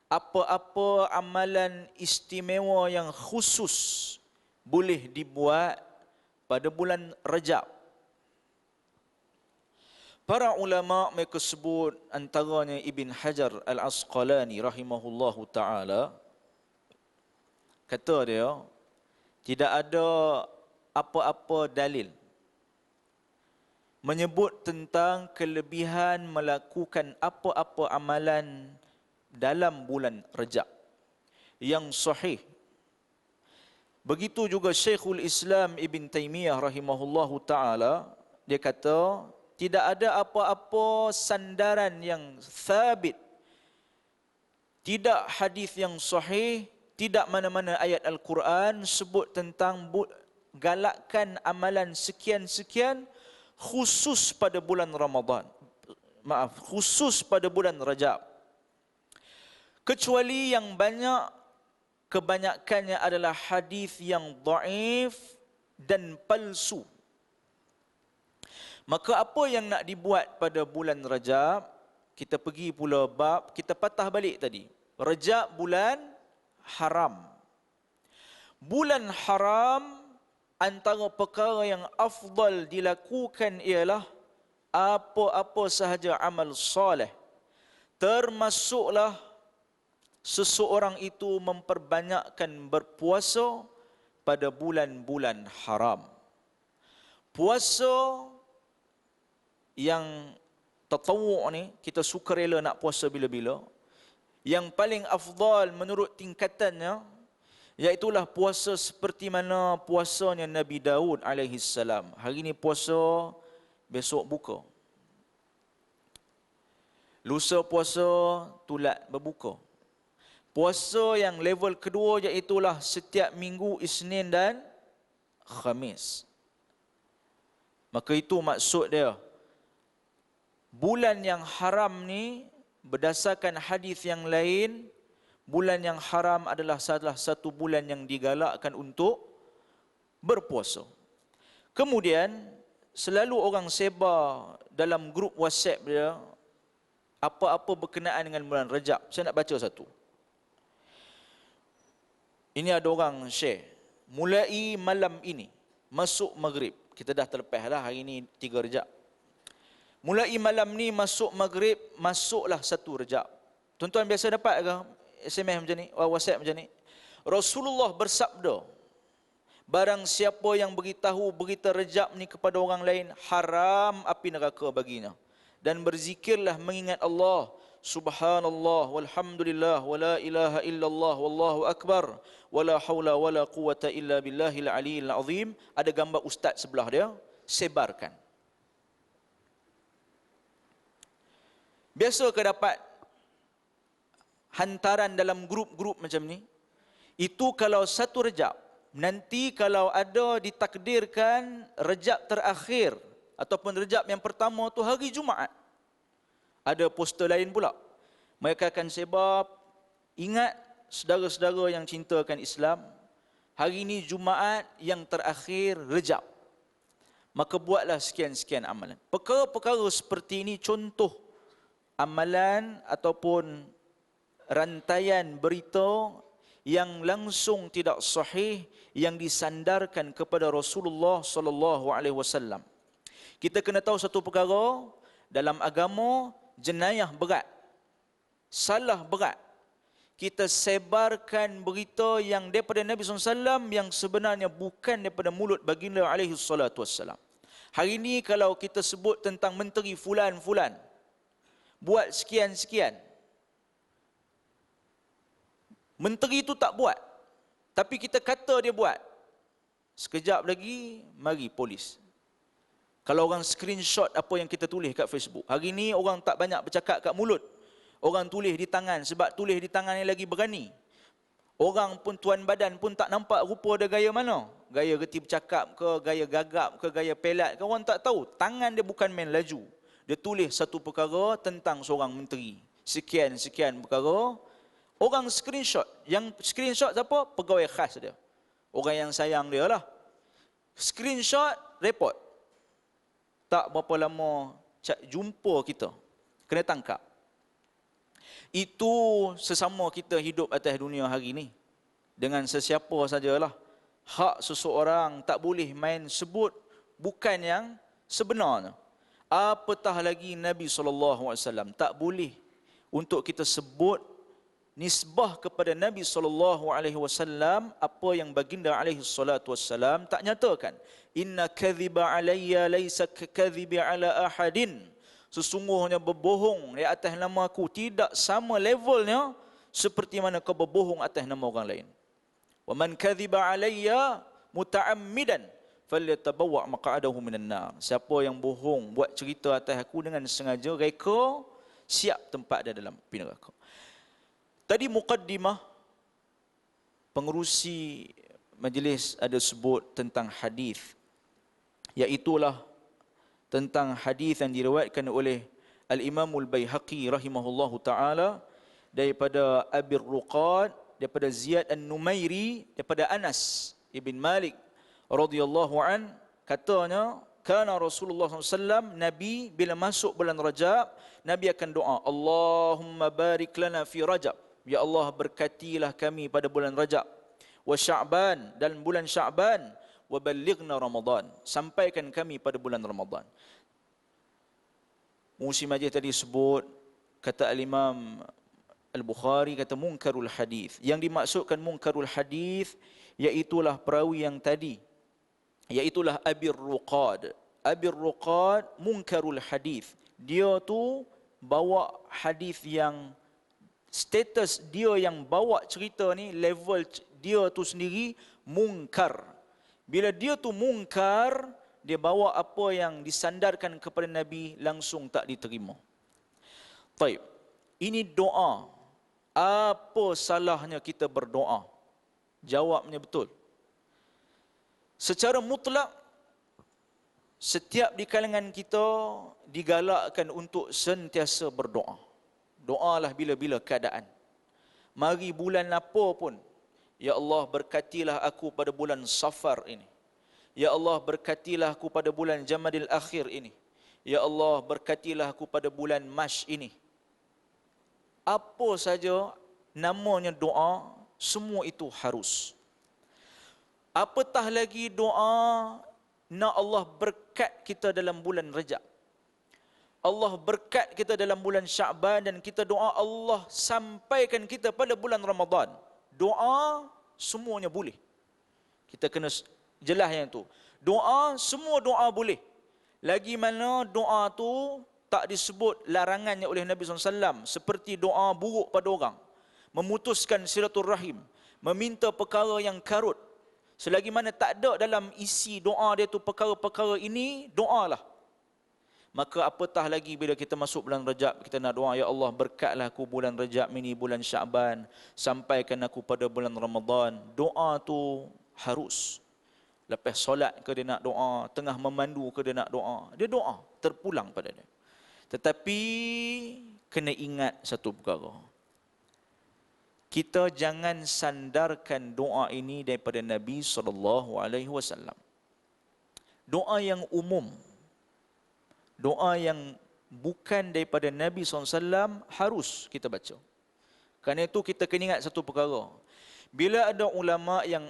apa-apa amalan istimewa yang khusus boleh dibuat pada bulan Rajab? Para ulama mereka sebut, antaranya Ibn Hajar Al-Asqalani rahimahullahu ta'ala, kata dia, tidak ada apa-apa dalil menyebut tentang kelebihan melakukan apa-apa amalan dalam bulan Rajab yang sahih. Begitu juga Syekhul Islam Ibn Taymiyah rahimahullahu ta'ala, dia kata, tidak ada apa-apa sandaran yang thabit, tidak hadis yang sahih, tidak mana-mana ayat Al-Quran sebut tentang galakkan amalan sekian-sekian khusus pada bulan Ramadan. Khusus pada bulan Rajab. Kecuali yang kebanyakannya adalah hadis yang dhaif dan palsu. Maka apa yang nak dibuat pada bulan Rajab? Kita pergi pula bab, kita patah balik tadi. Rajab bulan haram. Bulan haram, antara perkara yang afdal dilakukan ialah apa-apa sahaja amal soleh. Termasuklah seseorang itu memperbanyakkan berpuasa pada bulan-bulan haram. Puasa yang tatawwu' ni, kita sukarela nak puasa bila-bila. Yang paling afdal menurut tingkatannya, iaitulah puasa seperti mana puasanya Nabi Daud AS. Hari ni puasa, besok buka. Lusa puasa, tulat berbuka. Puasa yang level kedua iaitulah setiap minggu Isnin dan Khamis. Maka itu maksud dia. Bulan yang haram ni, berdasarkan hadis yang lain, bulan yang haram adalah salah satu bulan yang digalakkan untuk berpuasa. Kemudian, selalu orang sebar dalam grup WhatsApp dia, apa-apa berkenaan dengan bulan Rajab. Saya nak baca satu. Ini ada orang share. Mulai malam ini, masuk maghrib. Kita dah terlepas lah, hari ini 3 Rajab. mulai malam ni masuk maghrib, masuklah 1 Rejab. Tuan-tuan biasa dapat ke SMS macam ni, WhatsApp macam ni? Rasulullah bersabda, barang siapa yang beritahu berita Rejab ni kepada orang lain, haram api neraka baginya. Dan berzikirlah mengingat Allah, subhanallah walhamdulillah wala ilaha illallah wallahu akbar wala haula wala quwata illa billahil aliyil azim. Ada gambar ustaz sebelah dia, sebarkan. Biasa ke dapat hantaran dalam grup-grup macam ni? Itu kalau 1 Rejab. Nanti kalau ada ditakdirkan Rejab terakhir ataupun Rejab yang pertama tu hari Jumaat, ada poster lain pula. Mereka akan sebab, ingat saudara-saudara yang cintakan Islam, hari ini Jumaat yang terakhir Rejab. Maka buatlah sekian-sekian amalan. Perkara-perkara seperti ini contoh amalan ataupun rantaian berita yang langsung tidak sahih, yang disandarkan kepada Rasulullah sallallahu alaihi wasallam. Kita kena tahu satu perkara, dalam agama jenayah berat, salah berat. Kita sebarkan berita yang daripada Nabi SAW yang sebenarnya bukan daripada mulut baginda alaihi salatu wassalam. Hari ini kalau kita sebut tentang menteri fulan-fulan buat sekian-sekian, menteri itu tak buat, tapi kita kata dia buat, sekejap lagi mari polis. Kalau orang screenshot apa yang kita tulis kat Facebook, hari ni orang tak banyak bercakap kat mulut, orang tulis di tangan, sebab tulis di tangan ni lagi berani. Orang pun, tuan badan pun tak nampak rupa dia gaya mana, gaya reti bercakap ke, gaya gagap ke, gaya pelat ke, orang tak tahu. Tangan dia bukan main laju, dia tulis satu perkara tentang seorang menteri, sekian-sekian perkara. Orang screenshot, yang screenshot siapa? Pegawai khas dia, orang yang sayang dia lah. Screenshot, report. Tak berapa lama jumpa kita, kena tangkap. Itu sesama kita hidup atas dunia hari ni, dengan sesiapa sajalah. Hak seseorang tak boleh main sebut bukan yang sebenarnya. Apatah lagi Nabi SAW, tak boleh untuk kita sebut nisbah kepada Nabi SAW apa yang baginda alaihi salatu wassalam tak nyatakan. Inna kadhiba alayya laysa kadhibi ala ahadin. Sesungguhnya berbohong di atas nama aku tidak sama levelnya seperti mana kau berbohong atas nama orang lain. Wa man kadhiba alayya muta'ammidan falyatabawwa maq'adahu minan nar. Siapa yang bohong buat cerita atas aku dengan sengaja, reka siap tempat dia dalam api neraka. Tadi muqaddimah pengerusi majlis ada sebut tentang hadis, iaitulah tentang hadis yang diriwayatkan oleh Al-Imam Al-Baihaqi rahimahullahu taala daripada Abi Ruqad, daripada Ziyad An-Numairi, daripada Anas ibn Malik radhiyallahu an, katanya kana Rasulullah SAW, Nabi bila masuk bulan Rajab, Nabi akan doa, Allahumma barik lana fi Rajab, ya Allah berkatilah kami pada bulan Rajab, wa Sya'ban, dan bulan Sya'ban, wa ballighna Ramadan, sampaikan kami pada bulan Ramadan. Musi majlis tadi sebut, kata Al-Imam Al-Bukhari, kata munkarul hadis. Yang dimaksudkan munkarul hadis iaitulah perawi yang tadi, iaitulah Abi Ruqad. Abi Ruqad munkarul hadis. Dia tu bawa hadis yang status dia yang bawa cerita ni, level dia tu sendiri mungkar. Bila dia tu mungkar, dia bawa apa yang disandarkan kepada Nabi langsung tak diterima. Baik, ini doa. Apa salahnya kita berdoa? Jawabnya betul. Secara mutlak, setiap di kalangan kita digalakkan untuk sentiasa berdoa. Doalah bila-bila keadaan. Mari bulan apa pun, ya Allah berkatilah aku pada bulan Safar ini. Ya Allah berkatilah aku pada bulan Jamadil Akhir ini. Ya Allah berkatilah aku pada bulan Mash ini. Apa saja namanya doa, semua itu harus. Apatah lagi doa nak Allah berkat kita dalam bulan Rajab. Allah berkat kita dalam bulan Sya'ban, dan kita doa Allah sampaikan kita pada bulan Ramadan. Doa semuanya boleh. Kita kena jelas yang tu. Doa, semua doa boleh. Lagi mana doa tu tak disebut larangannya oleh Nabi SAW, seperti doa buruk pada orang, memutuskan silaturahim, meminta perkara yang karut. Selagi mana tak ada dalam isi doa dia tu perkara-perkara ini, doalah. Maka apatah lagi bila kita masuk bulan Rajab, kita nak doa, ya Allah berkatlah aku bulan Rajab ini, bulan Sya'ban, sampaikan aku pada bulan Ramadan. Doa tu harus. Lepas solat ke dia nak doa, tengah memandu ke dia nak doa, dia doa, terpulang pada dia. Tetapi kena ingat satu perkara. Kita jangan sandarkan doa ini daripada Nabi SAW. Doa yang umum, doa yang bukan daripada Nabi SAW harus kita baca. Kerana itu kita kena ingat satu perkara. Bila ada ulama yang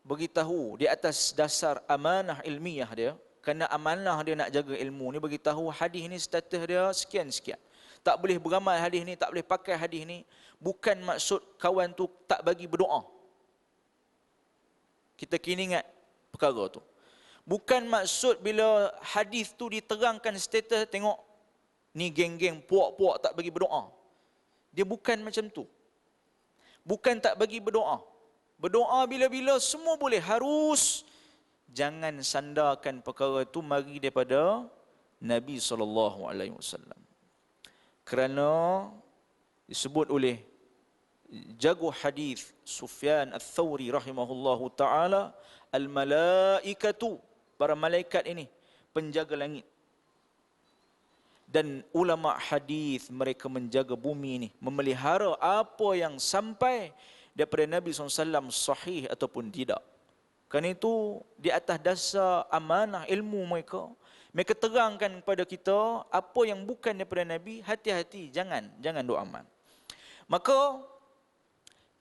beritahu di atas dasar amanah ilmiah dia, kerana amanah dia nak jaga ilmu ni, beritahu hadis ni status dia sekian-sekian, tak boleh beramal hadis ni, tak boleh pakai hadis ni, bukan maksud kawan tu tak bagi berdoa. Kita kena ingat perkara tu. Bukan maksud bila hadis tu diterangkan status, tengok ni geng-geng puak-puak tak bagi berdoa. Dia bukan macam tu. Bukan tak bagi berdoa. Berdoa bila-bila semua boleh, harus. Jangan sandarkan perkara itu mari daripada Nabi SAW. Kerana disebut oleh jago hadis Sufyan Ats-Tsauri rahimahullahu taala, al-malaikatu, para malaikat ini penjaga langit, dan ulama hadis mereka menjaga bumi ini, memelihara apa yang sampai daripada Nabi SAW sahih ataupun tidak. Kerana itu di atas dasar amanah ilmu mereka, mereka terangkan kepada kita apa yang bukan daripada Nabi, hati-hati, jangan doa amal. Maka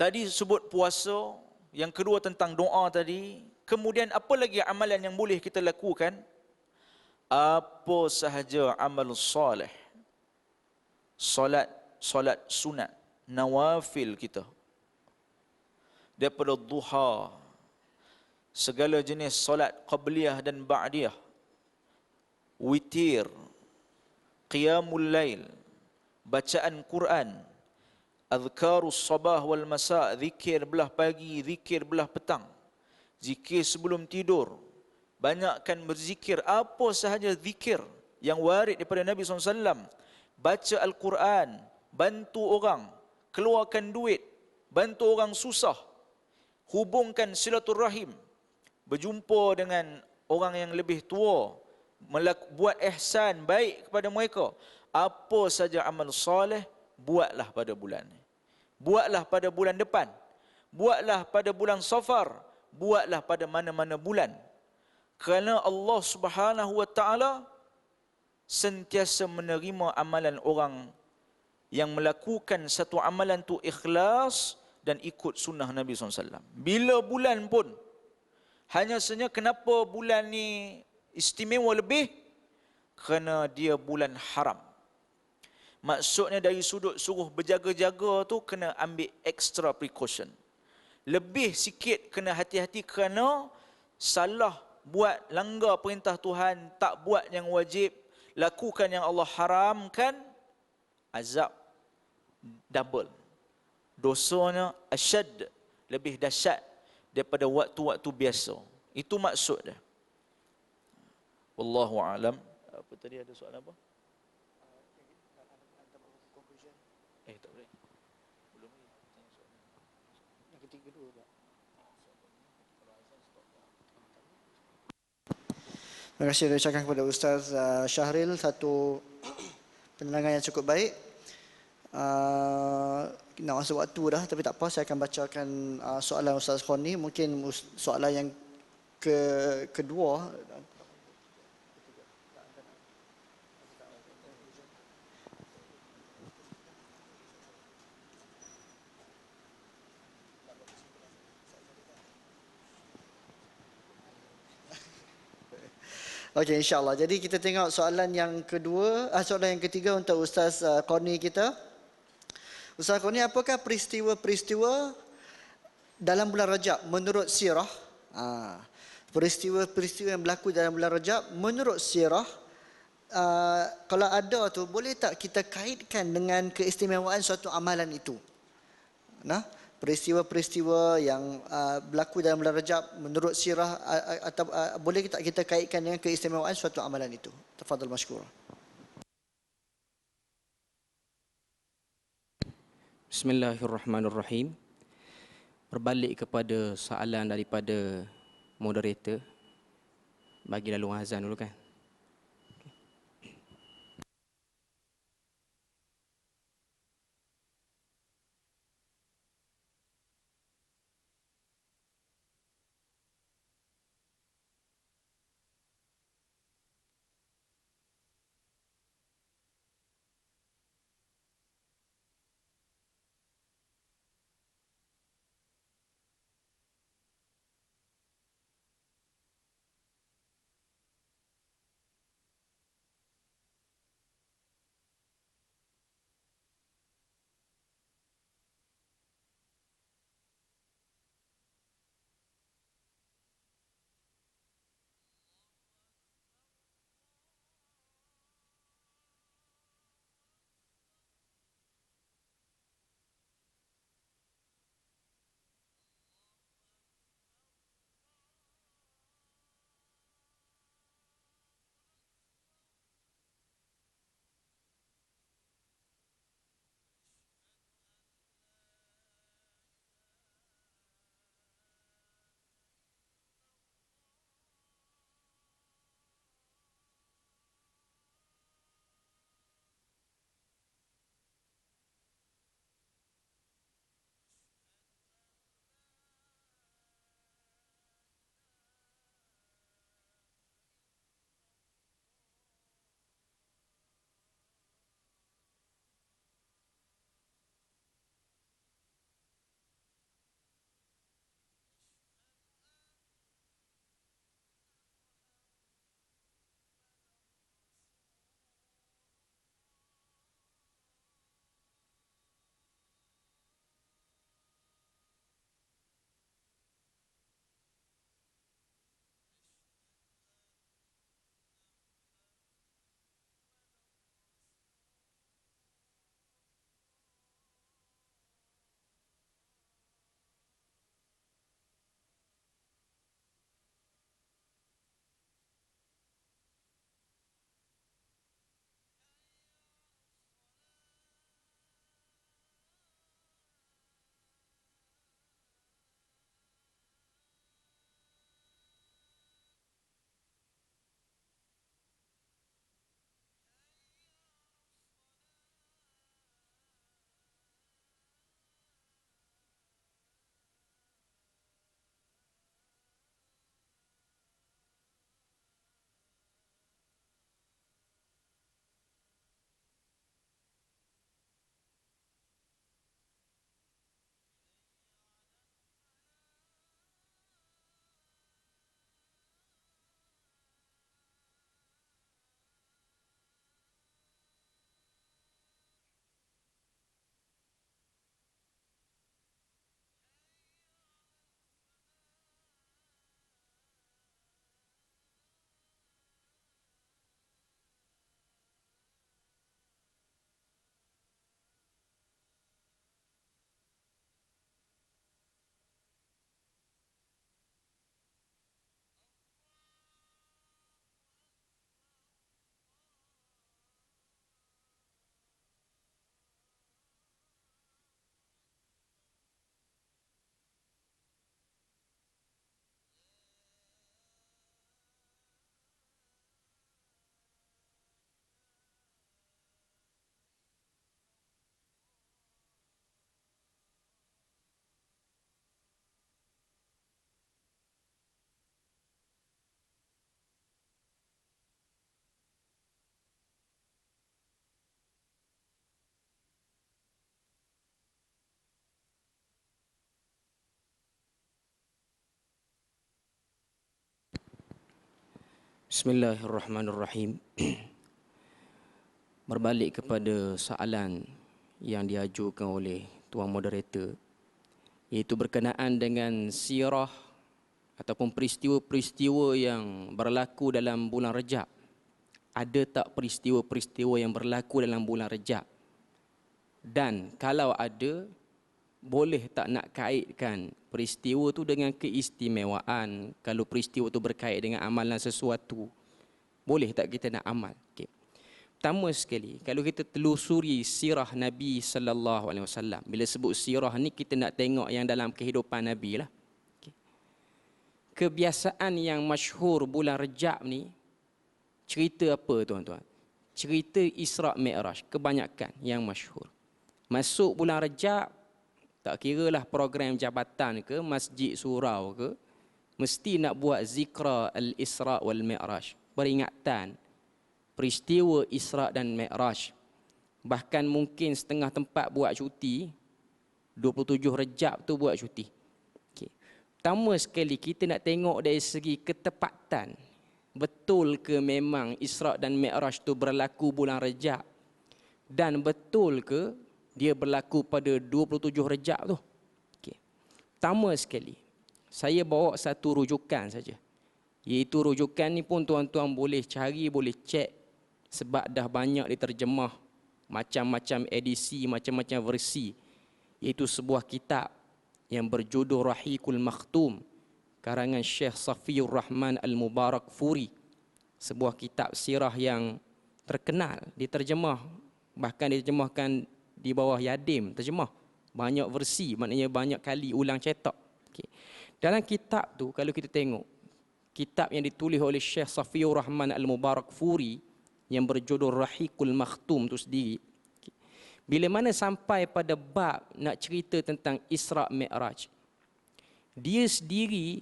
tadi sebut puasa, yang kedua tentang doa tadi. Kemudian apa lagi amalan yang boleh kita lakukan? Apa sahaja amal soleh, solat sunat, nawafil kita, daripada duha, segala jenis solat qabliyah dan ba'diyah, witir, qiyamul lail, bacaan Quran, azkarus sabah wal masa, zikir belah pagi, zikir belah petang, zikir sebelum tidur, banyakkan berzikir, apa sahaja zikir yang warid daripada Nabi SAW, baca Al-Quran, bantu orang, keluarkan duit, bantu orang susah, hubungkan silaturahim, berjumpa dengan orang yang lebih tua, buat ihsan baik kepada mereka. Apa saja amal soleh, buatlah pada bulan ini. Buatlah pada bulan depan. Buatlah pada bulan Safar. Buatlah pada mana-mana bulan. Kerana Allah Subhanahu wa taala sentiasa menerima amalan orang yang melakukan satu amalan tu ikhlas dan ikut sunnah Nabi SAW. Bila bulan pun, hanya saja kenapa bulan ni istimewa lebih? Kerana dia bulan haram. Maksudnya dari sudut suruh berjaga-jaga tu kena ambil extra precaution. Lebih sikit kena hati-hati, kerana salah buat, langgar perintah Tuhan, tak buat yang wajib, lakukan yang Allah haramkan, azab double. Dosanya asyad, lebih dahsyat daripada waktu-waktu biasa. Itu maksud dia. Wallahu alam. Apa tadi, ada soalan apa? Tak boleh. Belum lagi. Yang ketiga dulu, Pak. Terima kasih saya ucapkan kepada Ustaz Syahril, satu penerangan yang cukup baik. Nak masuk waktu dah, tapi tak apa, saya akan bacakan soalan Ustaz Khoni. Mungkin soalan yang kedua. Okey, insya-Allah. Jadi kita tengok soalan yang kedua, soalan yang ketiga untuk Ustaz Qani kita. Ustaz Qani, apakah peristiwa-peristiwa dalam bulan Rajab menurut sirah? Peristiwa-peristiwa yang berlaku dalam bulan Rajab menurut sirah, kalau ada tu boleh tak kita kaitkan dengan keistimewaan suatu amalan itu? Nah, peristiwa-peristiwa yang berlaku dalam bulan Rajab menurut sirah, atau boleh tak kita kaitkan dengan keistimewaan suatu amalan itu? Tafadhal masykur. Bismillahirrahmanirrahim. Berbalik kepada soalan daripada moderator, bagi lalu azan dulu kan. Bismillahirrahmanirrahim. Berbalik kepada soalan yang diajukan oleh tuan moderator, iaitu berkenaan dengan sirah ataupun peristiwa-peristiwa yang berlaku dalam bulan Rejab. Ada tak peristiwa-peristiwa yang berlaku dalam bulan Rejab? Dan kalau ada, boleh tak nak kaitkan peristiwa tu dengan keistimewaan? Kalau peristiwa tu berkait dengan amalan sesuatu, boleh tak kita nak amal? Okay. Pertama sekali, kalau kita telusuri sirah Nabi sallallahu alaihi wasallam, bila sebut sirah ni kita nak tengok yang dalam kehidupan Nabi lah. Okay. Kebiasaan yang masyhur bulan Rejab ni, cerita apa tuan-tuan? Cerita Isra' Mi'raj, kebanyakan yang masyhur. Masuk bulan Rejab, tak kiralah program jabatan ke, masjid surau ke, mesti nak buat zikra al-Isra' wal Mi'raj, peringatan peristiwa Isra' dan Mi'raj. Bahkan mungkin setengah tempat buat cuti, 27 Rejab tu buat cuti. Okay. Pertama sekali kita nak tengok dari segi ketepatan. Betul ke memang Isra' dan Mi'raj tu berlaku bulan Rejab? Dan betul ke dia berlaku pada 27 Rejab tu? Okay. Pertama sekali, saya bawa satu rujukan saja. Iaitu rujukan ni pun tuan-tuan boleh cari, boleh cek. Sebab dah banyak diterjemah, macam-macam edisi, macam-macam versi. Iaitu sebuah kitab yang berjudul Rahiqul Makhtum, karangan Syekh Safiur Rahman Al-Mubarakfuri. Sebuah kitab sirah yang terkenal, diterjemah, bahkan diterjemahkan di bawah Yadim, terjemah. Banyak versi, maknanya banyak kali ulang cetak. Okay. Dalam kitab tu, kalau kita tengok, kitab yang ditulis oleh Syekh Safiur Rahman Al-Mubarakfuri, yang berjudul Rahiqul Makhtum tu sendiri, bila mana sampai pada bab nak cerita tentang Isra' Mi'raj, dia sendiri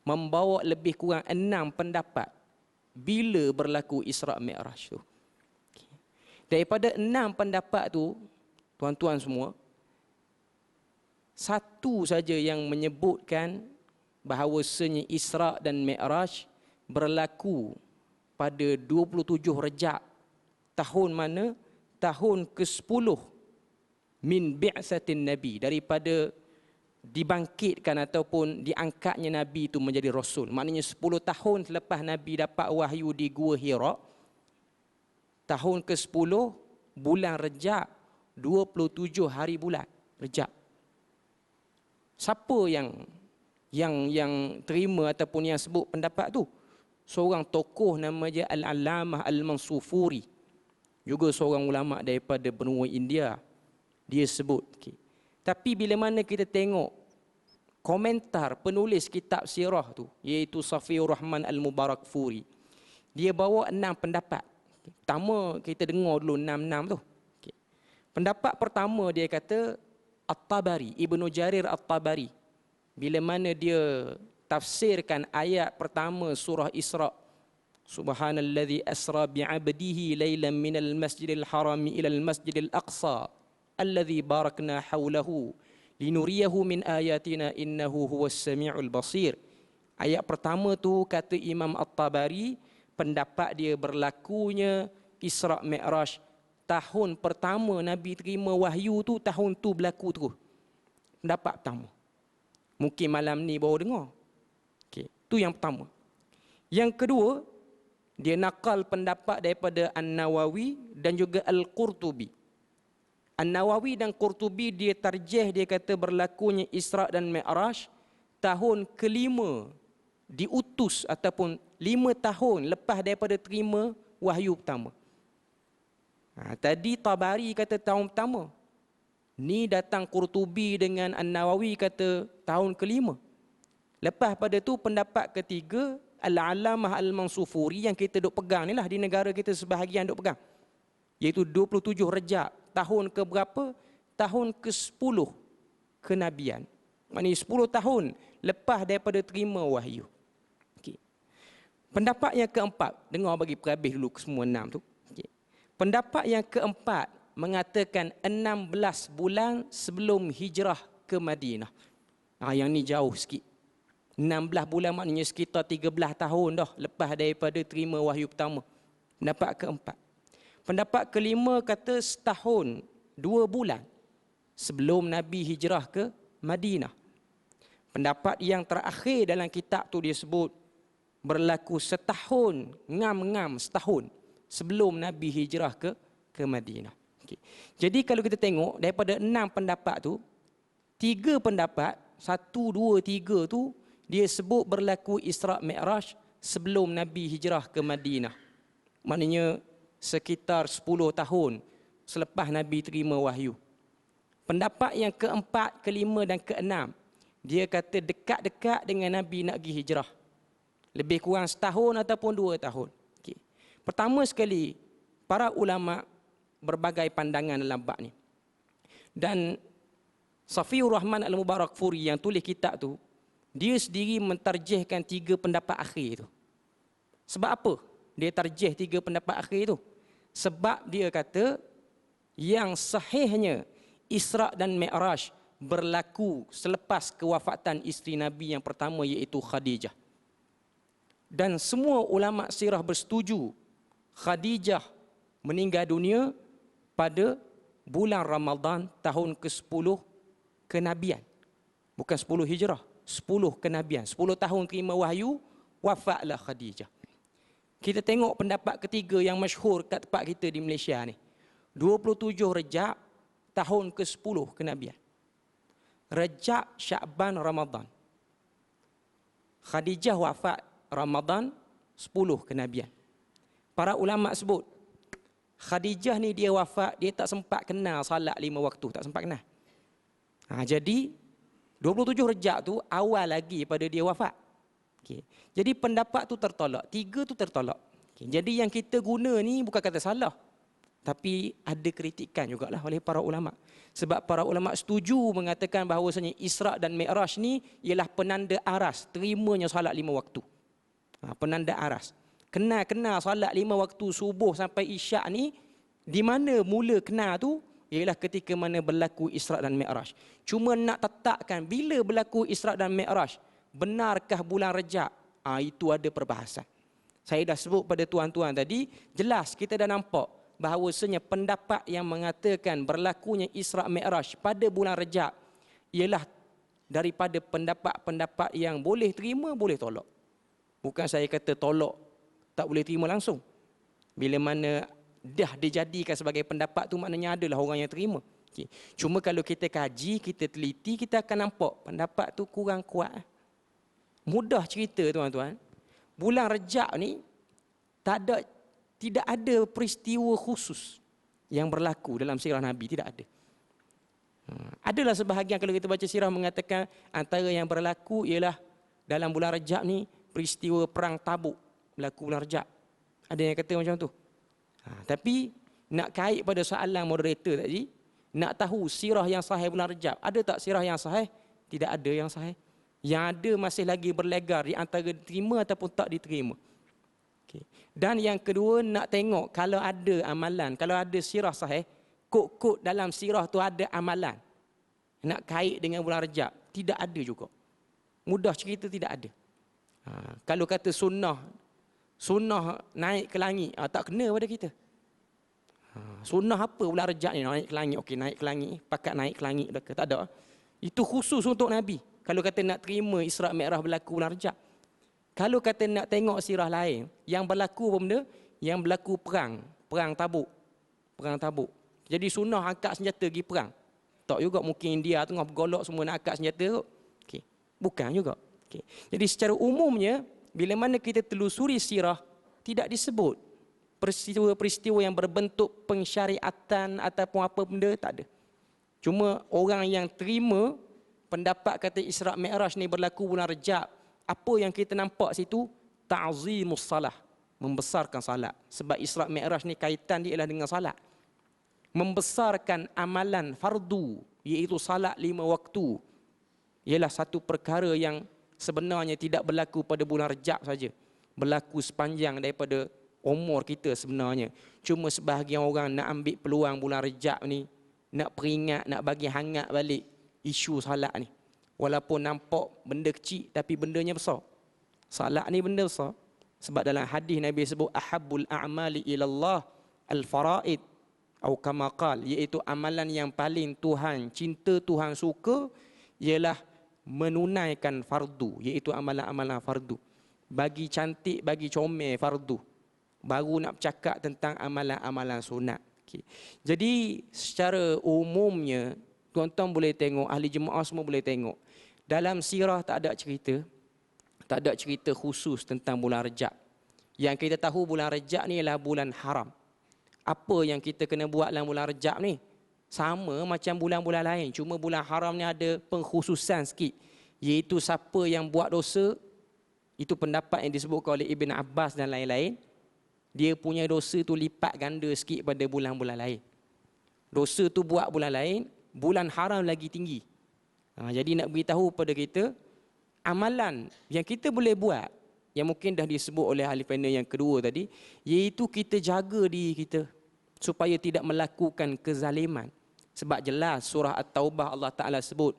membawa lebih kurang 6 pendapat bila berlaku Isra' Mi'raj tu. Daripada 6 pendapat tu, tuan-tuan semua, satu saja yang menyebutkan bahawasanya Isra' dan Mi'raj berlaku pada 27 Rejab. Tahun mana? Tahun ke-10 min bi'satin Nabi, daripada dibangkitkan ataupun diangkatnya Nabi itu menjadi Rasul. Maknanya 10 tahun selepas Nabi dapat wahyu di Gua Hira, tahun ke-10 bulan Rejab, 27 hari bulan Rejab. Siapa yang terima ataupun yang sebut pendapat tu? Seorang tokoh nama dia Al-Allamah Al-Mansufuri, juga seorang ulama daripada benua India. Dia sebut. Okay. Tapi bila mana kita tengok komentar penulis kitab sirah tu, iaitu Safiur Rahman Al-Mubarakfuri, dia bawa 6 pendapat. Okay. Pertama, kita dengar dulu 6 tu. Okay. Pendapat pertama dia kata At-Tabari, Ibnu Jarir At-Tabari, bila mana dia tafsirkan ayat pertama surah Isra', Subhanalladzi asra bi'abdihi laylan minal masjidil harami ilal masjidil aqsa alladzi barakna hawlahu linuriyahu min ayatina innahu huwas sami'ul basir. Ayat pertama tu kata Imam At-Tabari, pendapat dia berlakunya Isra' Mi'raj tahun pertama Nabi terima wahyu tu, tahun tu berlaku terus. Pendapat pertama. Mungkin malam ni baru dengar. Itu yang pertama. Yang kedua, dia nakal pendapat daripada An-Nawawi dan juga Al-Qurtubi. An-Nawawi dan Qurtubi dia tarjih, dia kata berlakunya Isra' dan Mi'raj tahun ke-5 diutus ataupun 5 tahun lepas daripada terima wahyu pertama. Tadi Tabari kata tahun pertama. Ni datang Qurtubi dengan An-Nawawi kata tahun ke-5. Lepas pada tu pendapat ketiga Al-Allamah Al-Mansufuri yang kita duk pegang ni lah, di negara kita sebahagian duk pegang, iaitu 27 Rejab, tahun ke berapa? Tahun ke-10 kenabian. Maknanya 10 tahun lepas daripada terima wahyu. Okay. Pendapat yang keempat, dengar bagi perhabis dulu ke semua 6 tu. Okay. Pendapat yang keempat mengatakan 16 bulan sebelum hijrah ke Madinah. Yang ni jauh sikit. 16 bulan maknanya sekitar 13 tahun dah lepas daripada terima wahyu pertama. Pendapat keempat. Pendapat kelima kata setahun 2 bulan sebelum Nabi hijrah ke Madinah. Pendapat yang terakhir dalam kitab tu dia sebut berlaku setahun, ngam-ngam setahun sebelum Nabi hijrah ke Madinah. Okay. Jadi kalau kita tengok daripada 6 pendapat tu, 3 pendapat, 1, 2, 3 tu dia sebut berlaku Isra' Mi'raj sebelum Nabi hijrah ke Madinah. Maknanya sekitar 10 tahun selepas Nabi terima wahyu. Pendapat yang keempat, kelima dan keenam, dia kata dekat-dekat dengan Nabi nak pergi hijrah. Lebih kurang setahun ataupun 2 tahun. Okay. Pertama sekali, para ulama berbagai pandangan dalam bab ni. Dan Safiur Rahman Al-Mubarakfuri yang tulis kitab tu, dia sendiri mentarjihkan 3 pendapat akhir tu. Sebab apa dia tarjih 3 pendapat akhir tu? Sebab dia kata yang sahihnya Isra' dan Mi'raj berlaku selepas kewafatan isteri Nabi yang pertama iaitu Khadijah. Dan semua ulama sirah bersetuju Khadijah meninggal dunia pada bulan Ramadan tahun ke-10 kenabian. Bukan 10 hijrah, 10 kenabian. 10 tahun terima wahyu, wafatlah Khadijah. Kita tengok pendapat ketiga yang masyhur kat tempat kita di Malaysia ni. 27 Rejab tahun ke-10 kenabian. Rejab, Sya'ban, Ramadan. Khadijah wafat Ramadan 10 kenabian. Para ulama sebut Khadijah ni dia wafat, dia tak sempat kenal salat 5 waktu, tak sempat kenal. Jadi 27 Rejab tu awal lagi pada dia wafat. Okay. Jadi pendapat tu tertolak, 3 tu tertolak. Okay. Jadi yang kita guna ni bukan kata salah, tapi ada kritikan jugalah oleh para ulama. Sebab para ulama setuju mengatakan bahawasanya Isra' dan Mi'raj ni ialah penanda aras terimanya salat 5 waktu. Penanda aras. Kenal salat 5 waktu subuh sampai isyak ni, di mana mula kenal tu ialah ketika mana berlaku Isra' dan Mi'raj. Cuma nak tetapkan bila berlaku Isra' dan Mi'raj, benarkah bulan Rejab? Itu ada perbahasan. Saya dah sebut pada tuan-tuan tadi, jelas kita dah nampak bahawasanya pendapat yang mengatakan berlakunya Isra' Mi'raj pada bulan Rejab ialah daripada pendapat-pendapat yang boleh terima, boleh tolak. Bukan saya kata tolak, tak boleh terima langsung. Bila mana dah dijadikan sebagai pendapat tu maknanya adalah orang yang terima. Okay. Cuma kalau kita kaji, kita teliti, kita akan nampak pendapat tu kurang kuat. Mudah cerita tuan-tuan. Bulan Rejab ni tidak ada peristiwa khusus yang berlaku dalam sirah Nabi, tidak ada. Adalah sebahagian kalau kita baca sirah mengatakan antara yang berlaku ialah dalam bulan Rejab ni peristiwa perang Tabuk berlaku bulan Rejab. Ada yang kata macam tu. Tapi nak kait pada soalan moderator tadi, nak tahu sirah yang sahih bulan Rejab, ada tak sirah yang sahih? Tidak ada yang sahih. Yang ada masih lagi berlegar di antara diterima ataupun tak diterima. Okay. Dan yang kedua, nak tengok kalau ada amalan, kalau ada sirah sahih, kod-kod dalam sirah tu ada amalan nak kait dengan bulan Rejab, tidak ada juga. Mudah cerita, tidak ada. Kalau kata sunnah naik ke langit, tak kena pada kita. Sunnah apa bulan Rejab ni naik ke langit? Okey, naik ke langit, pakat naik ke langit, tak ada. Itu khusus untuk Nabi. Kalau kata nak terima Isra' Mi'raj berlaku bulan Rejab. Kalau kata nak tengok sirah lain, yang berlaku apa benda? Yang berlaku perang Tabuk. Perang Tabuk. Jadi sunnah angkat senjata pergi perang. Tak juga, mungkin India tengah bergolak semua nak angkat senjata. Okey, bukan juga. Okey. Jadi secara umumnya, bila mana kita telusuri sirah, tidak disebut peristiwa-peristiwa yang berbentuk pensyariatan ataupun apa benda, tak ada. Cuma orang yang terima pendapat kata Isra' Mi'raj ni berlaku bulan Rejab, apa yang kita nampak situ? Ta'zimus salah, membesarkan salat. Sebab Isra' Mi'raj ni kaitan dia ialah dengan salat. Membesarkan amalan fardu, iaitu salat 5 waktu, ialah satu perkara yang sebenarnya tidak berlaku pada bulan Rejab saja. Berlaku sepanjang daripada umur kita sebenarnya. Cuma sebahagian orang nak ambil peluang bulan Rejab ni, nak peringat, nak bagi hangat balik isu salat ni. Walaupun nampak benda kecil tapi bendanya besar. Salat ni benda besar. Sebab dalam hadis Nabi sebut ahabbul a'mali ilallah al-faraid atau kama qal, iaitu amalan yang paling Tuhan cinta, Tuhan suka ialah menunaikan fardu, iaitu amalan-amalan fardu. Bagi cantik, bagi comel fardu. Baru nak bercakap tentang amalan-amalan sunat. Okay. Jadi secara umumnya tuan-tuan boleh tengok, ahli jemaah semua boleh tengok. Dalam sirah tak ada cerita khusus tentang bulan Rejab. Yang kita tahu bulan Rejab ni ialah bulan haram. Apa yang kita kena buat dalam bulan Rejab ni? Sama macam bulan-bulan lain. Cuma bulan haram ni ada pengkhususan sikit. Iaitu siapa yang buat dosa, itu pendapat yang disebutkan oleh Ibn Abbas dan lain-lain. Dia punya dosa tu lipat ganda sikit pada bulan-bulan lain. Dosa tu buat bulan lain, bulan haram lagi tinggi. Jadi nak beritahu pada kita, amalan yang kita boleh buat, yang mungkin dah disebut oleh ahli panel yang kedua tadi, iaitu kita jaga diri kita supaya tidak melakukan kezaliman. Sebab jelas surah At-Taubah Allah Ta'ala sebut,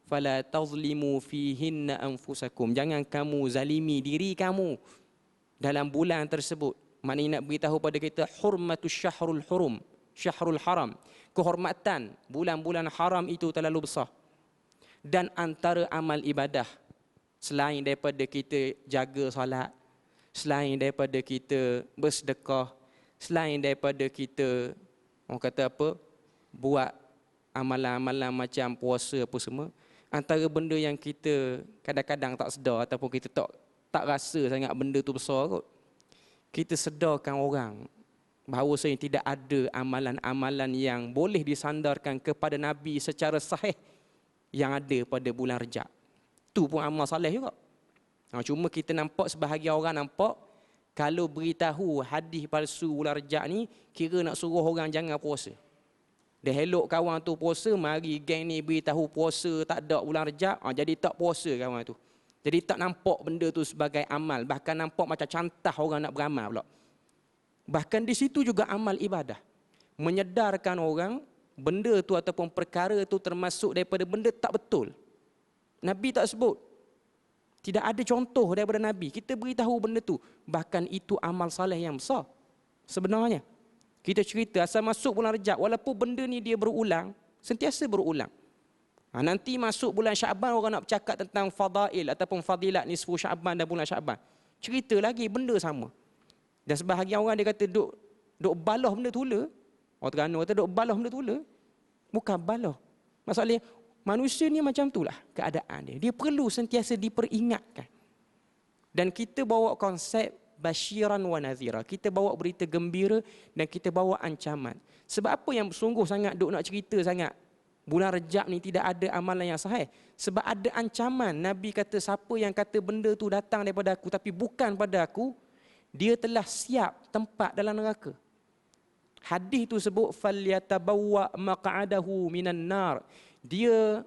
fala tazlimu fihinna anfusakum, jangan kamu zalimi diri kamu dalam bulan tersebut. Maknanya nak beritahu pada kita hurmatus syahrul hurum, syahrul haram, kehormatan bulan-bulan haram itu terlalu besar. Dan antara amal ibadah, selain daripada kita jaga solat, selain daripada kita bersedekah, selain daripada kita, orang kata apa, buat amalan-amalan macam puasa apa semua, antara benda yang kita kadang-kadang tak sedar ataupun kita tak rasa sangat benda tu besar kot, kita sedarkan orang bahawa tidak ada amalan-amalan yang boleh disandarkan kepada Nabi secara sahih yang ada pada bulan Rejab. Tu pun amal soleh juga. Cuma kita nampak, sebahagian orang nampak, kalau beritahu hadis palsu bulan Rejab ni, kira nak suruh orang jangan puasa. Dia elok kawan tu puasa, mari geng ni beritahu puasa tak ada bulan Rejab, jadi tak puasa kawan tu. Jadi tak nampak benda tu sebagai amal, bahkan nampak macam cantah orang nak beramal pula. Bahkan di situ juga amal ibadah. Menyedarkan orang benda tu ataupun perkara tu termasuk daripada benda tak betul. Nabi tak sebut. Tidak ada contoh daripada Nabi. Kita beritahu benda tu. Bahkan itu amal saleh yang besar. Sebenarnya. Kita cerita asal masuk bulan Rejab, walaupun benda ni dia berulang, sentiasa berulang. Nanti masuk bulan Syaban, orang nak bercakap tentang fadail ataupun fadilat nisfu Syaban dan bulan Syaban. Cerita lagi benda sama. Dan sebahagian orang dia kata duk balah benda tula. Orang Terengganu kata duk balah benda tula. Bukan balah. Masalahnya manusia ni macam itulah keadaan dia. Dia perlu sentiasa diperingatkan. Dan kita bawa konsep basyiran wa nazira. Kita bawa berita gembira dan kita bawa ancaman. Sebab apa yang sungguh sangat duk nak cerita sangat bulan Rejab ni tidak ada amalan yang sahih? Sebab ada ancaman. Nabi kata siapa yang kata benda tu datang daripada aku tapi bukan pada aku, dia telah siap tempat dalam neraka. Hadis tu sebut falyatabawwa maq'adahu minan nar. Dia,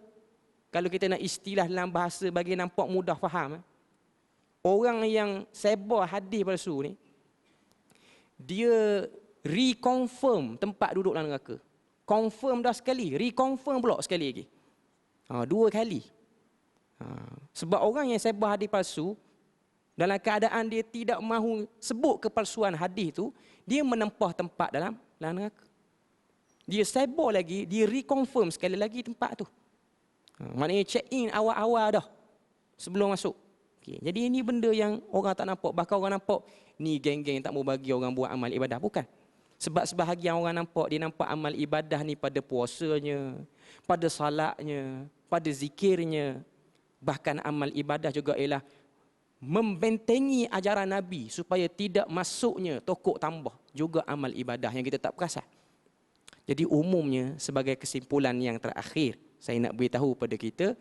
kalau kita nak istilah dalam bahasa bagi nampak mudah faham, orang yang sebar hadis palsu ni, dia reconfirm tempat duduk dalam neraka. Confirm dah sekali, reconfirm pula sekali lagi. Dua kali. Sebab orang yang sebar hadis palsu, dalam keadaan dia tidak mahu sebut kepalsuan hadis tu, dia menempah tempat dalam neraka. Dia sebar lagi, dia reconfirm sekali lagi tempat tu. Maknanya check in awal-awal dah sebelum masuk. Okay. Jadi ini benda yang orang tak nampak. Bahkan orang nampak ni geng-geng tak mau bagi orang buat amal ibadah. Bukan. Sebab sebahagian orang nampak, dia nampak amal ibadah ni pada puasanya, pada salatnya, pada zikirnya. Bahkan amal ibadah juga ialah membentengi ajaran Nabi supaya tidak masuknya tokok tambah. Juga amal ibadah yang kita tak perasan. Jadi umumnya sebagai kesimpulan yang terakhir, saya nak beritahu pada kita,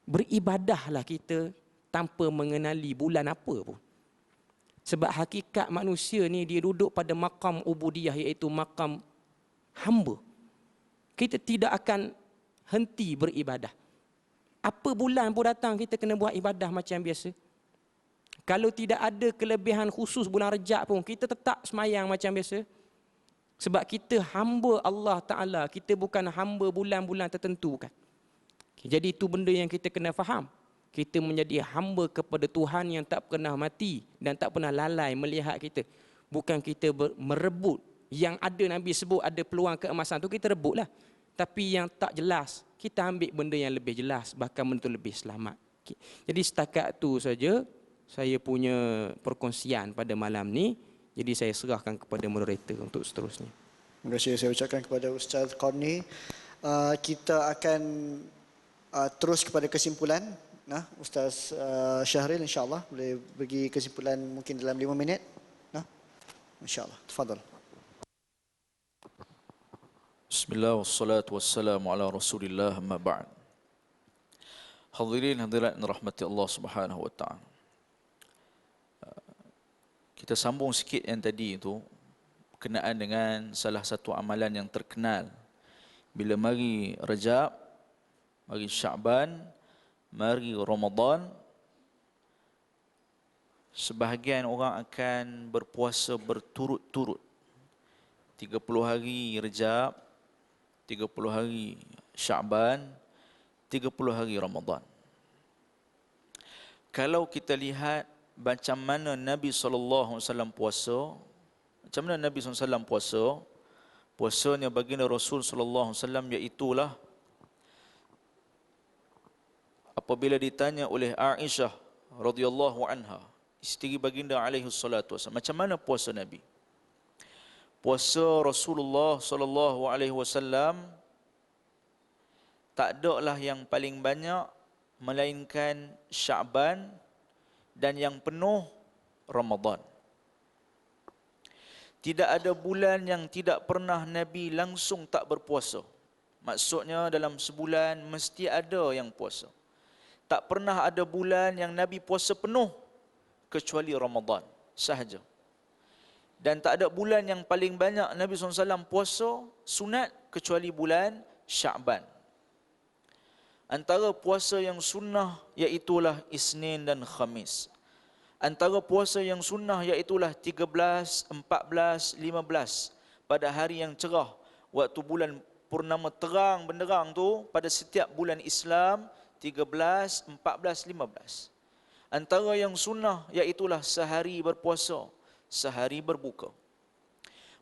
beribadahlah kita tanpa mengenali bulan apa pun. Sebab hakikat manusia ni dia duduk pada maqam ubudiyah, iaitu maqam hamba. Kita tidak akan henti beribadah. Apa bulan pun datang kita kena buat ibadah macam biasa. Kalau tidak ada kelebihan khusus bulan Rejab pun kita tetap semayang macam biasa. Sebab kita hamba Allah Ta'ala, kita bukan hamba bulan-bulan tertentu kan. Jadi itu benda yang kita kena faham. Kita menjadi hamba kepada Tuhan yang tak pernah mati dan tak pernah lalai melihat kita. Bukan kita merebut. Yang ada Nabi sebut ada peluang keemasan tu kita rebutlah. Tapi yang tak jelas, kita ambil benda yang lebih jelas, bahkan benda tu lebih selamat. Jadi setakat tu saja saya punya perkongsian pada malam ni. Jadi saya serahkan kepada moderator untuk seterusnya. Terima kasih saya ucapkan kepada Ustaz Qarni. Kita akan terus kepada kesimpulan. Nah, Ustaz Syahril insya-Allah boleh bagi kesimpulan mungkin dalam 5 minit. Nah, insya-Allah. Tafadhal. Bismillah wassalatu wassalamu ala Rasulillah amma ba'd. Hadirin hadirat rahmati Allah Subhanahu wa taala. Kita sambung sikit yang tadi itu berkenaan dengan salah satu amalan yang terkenal. Bila mari Rajab, mari Sya'ban, mari Ramadan, sebahagian orang akan berpuasa berturut-turut. 30 hari Rajab, 30 hari Sya'ban, 30 hari Ramadan. Kalau kita lihat macam mana Nabi SAW puasa, macam mana Nabi SAW puasa, puasanya baginda Rasul SAW iaitulah apabila ditanya oleh Aisyah radhiyallahu anha, isteri baginda alaihi salatu wasallam, macam mana puasa Nabi? Puasa Rasulullah sallallahu alaihi wasallam tak ada lah yang paling banyak melainkan Sya'ban dan yang penuh Ramadan. Tidak ada bulan yang tidak pernah Nabi langsung tak berpuasa. Maksudnya dalam sebulan mesti ada yang puasa. Tak pernah ada bulan yang Nabi puasa penuh kecuali Ramadan sahaja. Dan tak ada bulan yang paling banyak Nabi SAW puasa sunat kecuali bulan Sya'ban. Antara puasa yang sunnah iaitulah Isnin dan Khamis. Antara puasa yang sunnah iaitulah 13, 14, 15 pada hari yang cerah, waktu bulan purnama terang benderang tu pada setiap bulan Islam 13, 14, 15. Antara yang sunnah iaitulah sehari berpuasa, sehari berbuka.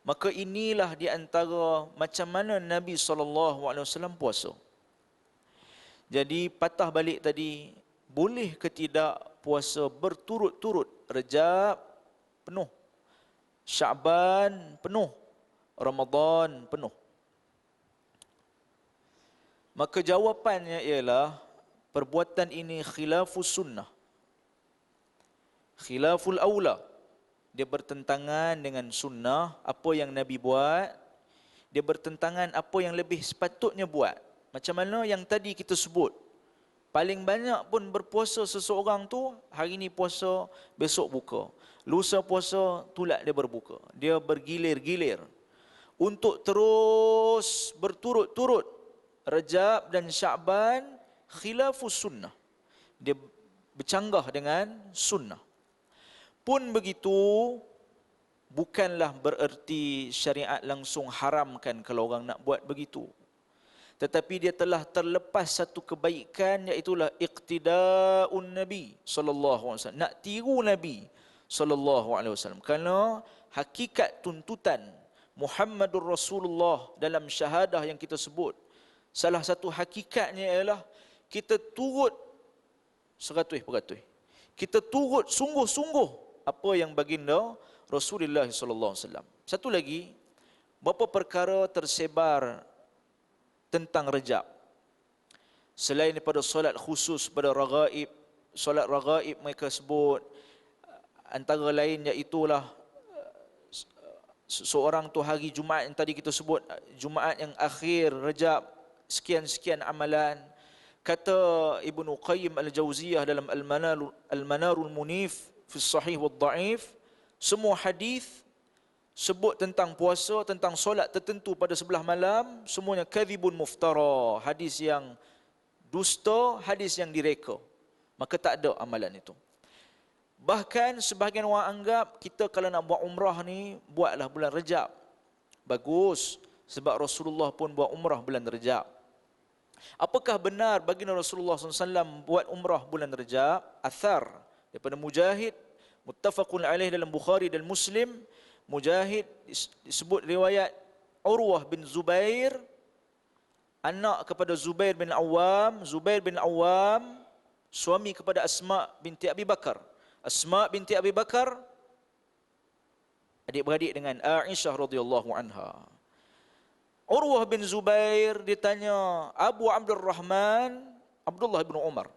Maka inilah di antara macam mana Nabi SAW puasa. Jadi patah balik tadi, boleh ke tidak puasa berturut-turut? Rajab penuh, Sya'ban penuh, Ramadan penuh. Maka jawapannya ialah perbuatan ini khilafus sunnah, khilaful aula. Dia bertentangan dengan sunnah, apa yang Nabi buat. Dia bertentangan apa yang lebih sepatutnya buat. Macam mana yang tadi kita sebut, paling banyak pun berpuasa seseorang tu, hari ni puasa, besok buka. Lusa puasa, tulak dia berbuka. Dia bergilir-gilir. Untuk terus berturut-turut Rajab dan Sya'ban, khilafus sunnah. Dia bercanggah dengan sunnah. Pun begitu, bukanlah bererti syariat langsung haramkan kalau orang nak buat begitu. Tetapi dia telah terlepas satu kebaikan, iaitulah iqtida'un Nabi sallallahu alaihi wasallam. Nak tiru Nabi sallallahu alaihi wasallam. Kerana hakikat tuntutan Muhammadur Rasulullah dalam syahadah yang kita sebut, salah satu hakikatnya ialah kita turut 100%. Kita turut sungguh-sungguh apa yang baginda Rasulullah sallallahu alaihi wasallam. Satu lagi, beberapa perkara tersebar tentang Rajab. Selain daripada solat khusus pada raghaib, solat raghaib mereka sebut, antara lain iaitulah seorang tu hari Jumaat yang tadi kita sebut, Jumaat yang akhir Rajab, sekian-sekian amalan. Kata Ibnu Qayyim Al-Jauziyah dalam Al-Manarul Munif fi Sahih wal Dhaif, semua hadis sebut tentang puasa, tentang solat tertentu pada sebelah malam, semuanya kadhibun muftara, hadis yang dusta, hadis yang direka. Maka tak ada amalan itu. Bahkan sebahagian orang anggap kita kalau nak buat umrah ni, buatlah bulan Rajab. Bagus, sebab Rasulullah pun buat umrah bulan Rajab. Apakah benar baginda Rasulullah SAW buat umrah bulan Rajab? Athar daripada Mujahid, muttafaqun alaih dalam Bukhari dan Muslim. Mujahid disebut riwayat Urwah bin Zubair, anak kepada Zubair bin Awam. Zubair bin Awam suami kepada Asma binti Abi Bakar. Asma binti Abi Bakar adik-beradik dengan Aisyah radhiyallahu anha. Urwah bin Zubair ditanya Abu Abdurrahman, Abdullah bin Umar,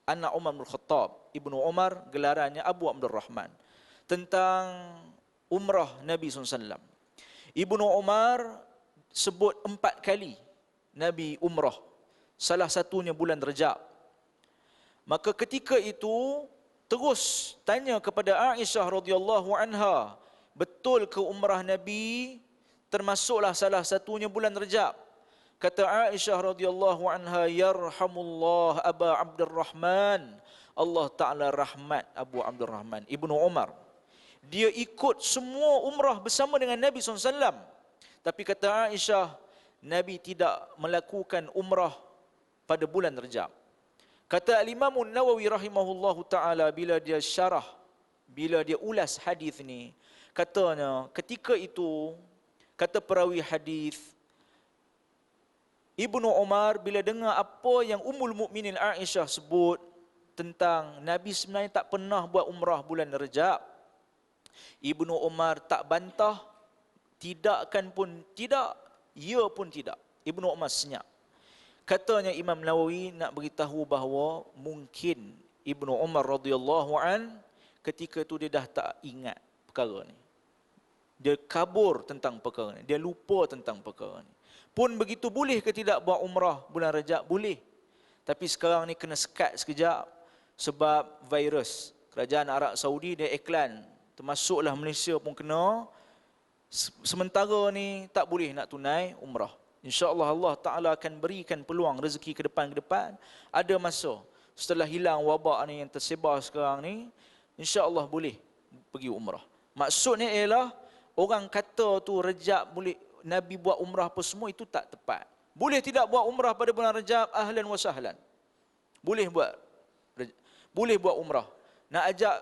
anak Umar bin Khattab. Ibnu Umar gelarannya Abu Abdurrahman, tentang umrah Nabi SAW. Ibnu Umar sebut 4 kali Nabi umrah, salah satunya bulan Rajab. Maka ketika itu terus tanya kepada Aisyah radhiyallahu anha, betul ke umrah Nabi termasuklah salah satunya bulan Rajab? Kata Aisyah radhiyallahu anha, yarhamullah Aba Abdurrahman, Allah Ta'ala rahmat Abu Abdurrahman. Ibnu Umar, dia ikut semua umrah bersama dengan Nabi SAW. Tapi kata Aisyah, Nabi tidak melakukan umrah pada bulan Rajab. Kata Al-Imam Nawawi rahimahullahu ta'ala, bila dia syarah, bila dia ulas hadis ni, katanya ketika itu, kata perawi hadis, Ibnu Umar bila dengar apa yang Ummul Mukminin Aisyah sebut tentang Nabi sebenarnya tak pernah buat umrah bulan Rajab, Ibnu Umar tak bantah, tidakkan pun tidak, ya pun tidak. Ibnu Umar senyap. Katanya Imam Nawawi nak beritahu bahawa mungkin Ibnu Umar radhiyallahu an ketika itu dia dah tak ingat perkara ni. Dia kabur tentang perkara ni, dia lupa tentang perkara ni. Pun begitu, boleh ke tidak buat umrah bulan Rajab? Boleh. Tapi sekarang ni kena sekat sekejap sebab virus. Kerajaan Arab Saudi dia iklan, termasuklah Malaysia pun kena. Sementara ni tak boleh nak tunai umrah. InsyaAllah Allah Ta'ala akan berikan peluang rezeki ke depan. Ada masa setelah hilang wabak ni yang tersebar sekarang ni, InsyaAllah boleh pergi umrah. Maksudnya ialah orang kata tu Rajab boleh Nabi buat umrah apa semua, itu tak tepat. Boleh tidak buat umrah pada bulan Rajab? Ahlan wa sahlan. Boleh buat umrah. Nak ajak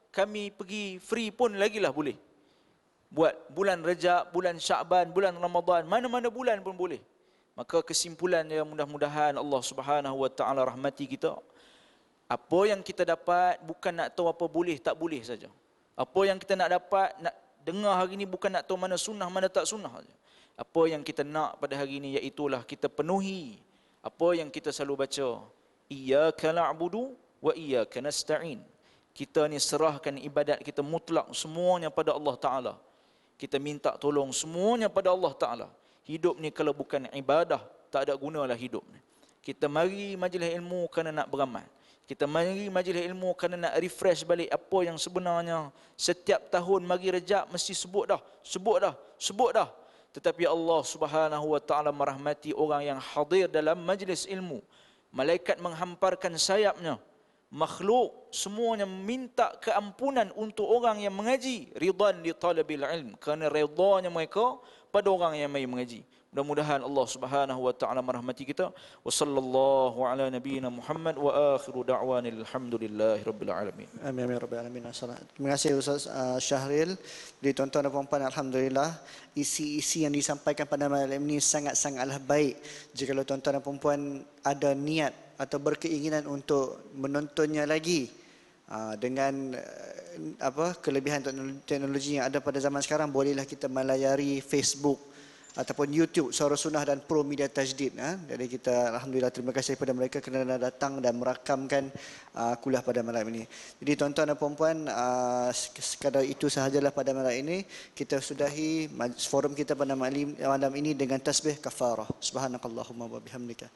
kami pergi free pun lagilah boleh. Buat bulan Rajab, bulan Syaban, bulan Ramadan, mana-mana bulan pun boleh. Maka kesimpulan dia, mudah-mudahan Allah Subhanahu wa taala rahmati kita. Apa yang kita dapat bukan nak tahu apa boleh tak boleh saja. Apa yang kita nak dapat, nak dengar hari ini bukan nak tahu mana sunnah mana tak sunnah saja. Apa yang kita nak pada hari ini iaitulah kita penuhi apa yang kita selalu baca, iyyaka na'budu wa iyyaka nasta'in. Kita ni serahkan ibadat kita mutlak semuanya pada Allah Ta'ala. Kita minta tolong semuanya pada Allah Ta'ala. Hidup ni kalau bukan ibadah, tak ada gunalah hidup ni. Kita mari majlis ilmu kerana nak beramal. Kita mari majlis ilmu kerana nak refresh balik apa yang sebenarnya setiap tahun mari Rajab mesti sebut dah. Tetapi Allah Subhanahu wa taala merahmati orang yang hadir dalam majlis ilmu. Malaikat menghamparkan sayapnya. Makhluk semuanya minta keampunan untuk orang yang mengaji. Ridhan li talabil ilm. Kerana redanya mereka pada orang yang mai mengaji. Mudah-mudahan Allah Subhanahu wa taala merahmati kita. Wa sallallahu ala nabiyyina Muhammad wa akhiru da'wanil hamdulillahi rabbil alamin. Amin ya rabbal alamin. Terima kasih Ustaz Syahril. Jadi tuan-tuan dan puan-puan, alhamdulillah isi-isi yang disampaikan pada malam ini sangat-sangatlah baik. Jika tuan-tuan dan puan-puan ada niat atau berkeinginan untuk menontonnya lagi dengan kelebihan teknologi yang ada pada zaman sekarang, bolehlah kita melayari Facebook ataupun YouTube Suara Sunnah dan Pro Media Tajdid. Jadi kita alhamdulillah terima kasih kepada mereka kerana datang dan merakamkan kuliah pada malam ini. Jadi tuan-tuan dan puan-puan, sekadar itu sahajalah pada malam ini. Kita sudahi forum kita pada malam ini dengan tasbih kafarah. Subhanakallahumma wa bihamdika.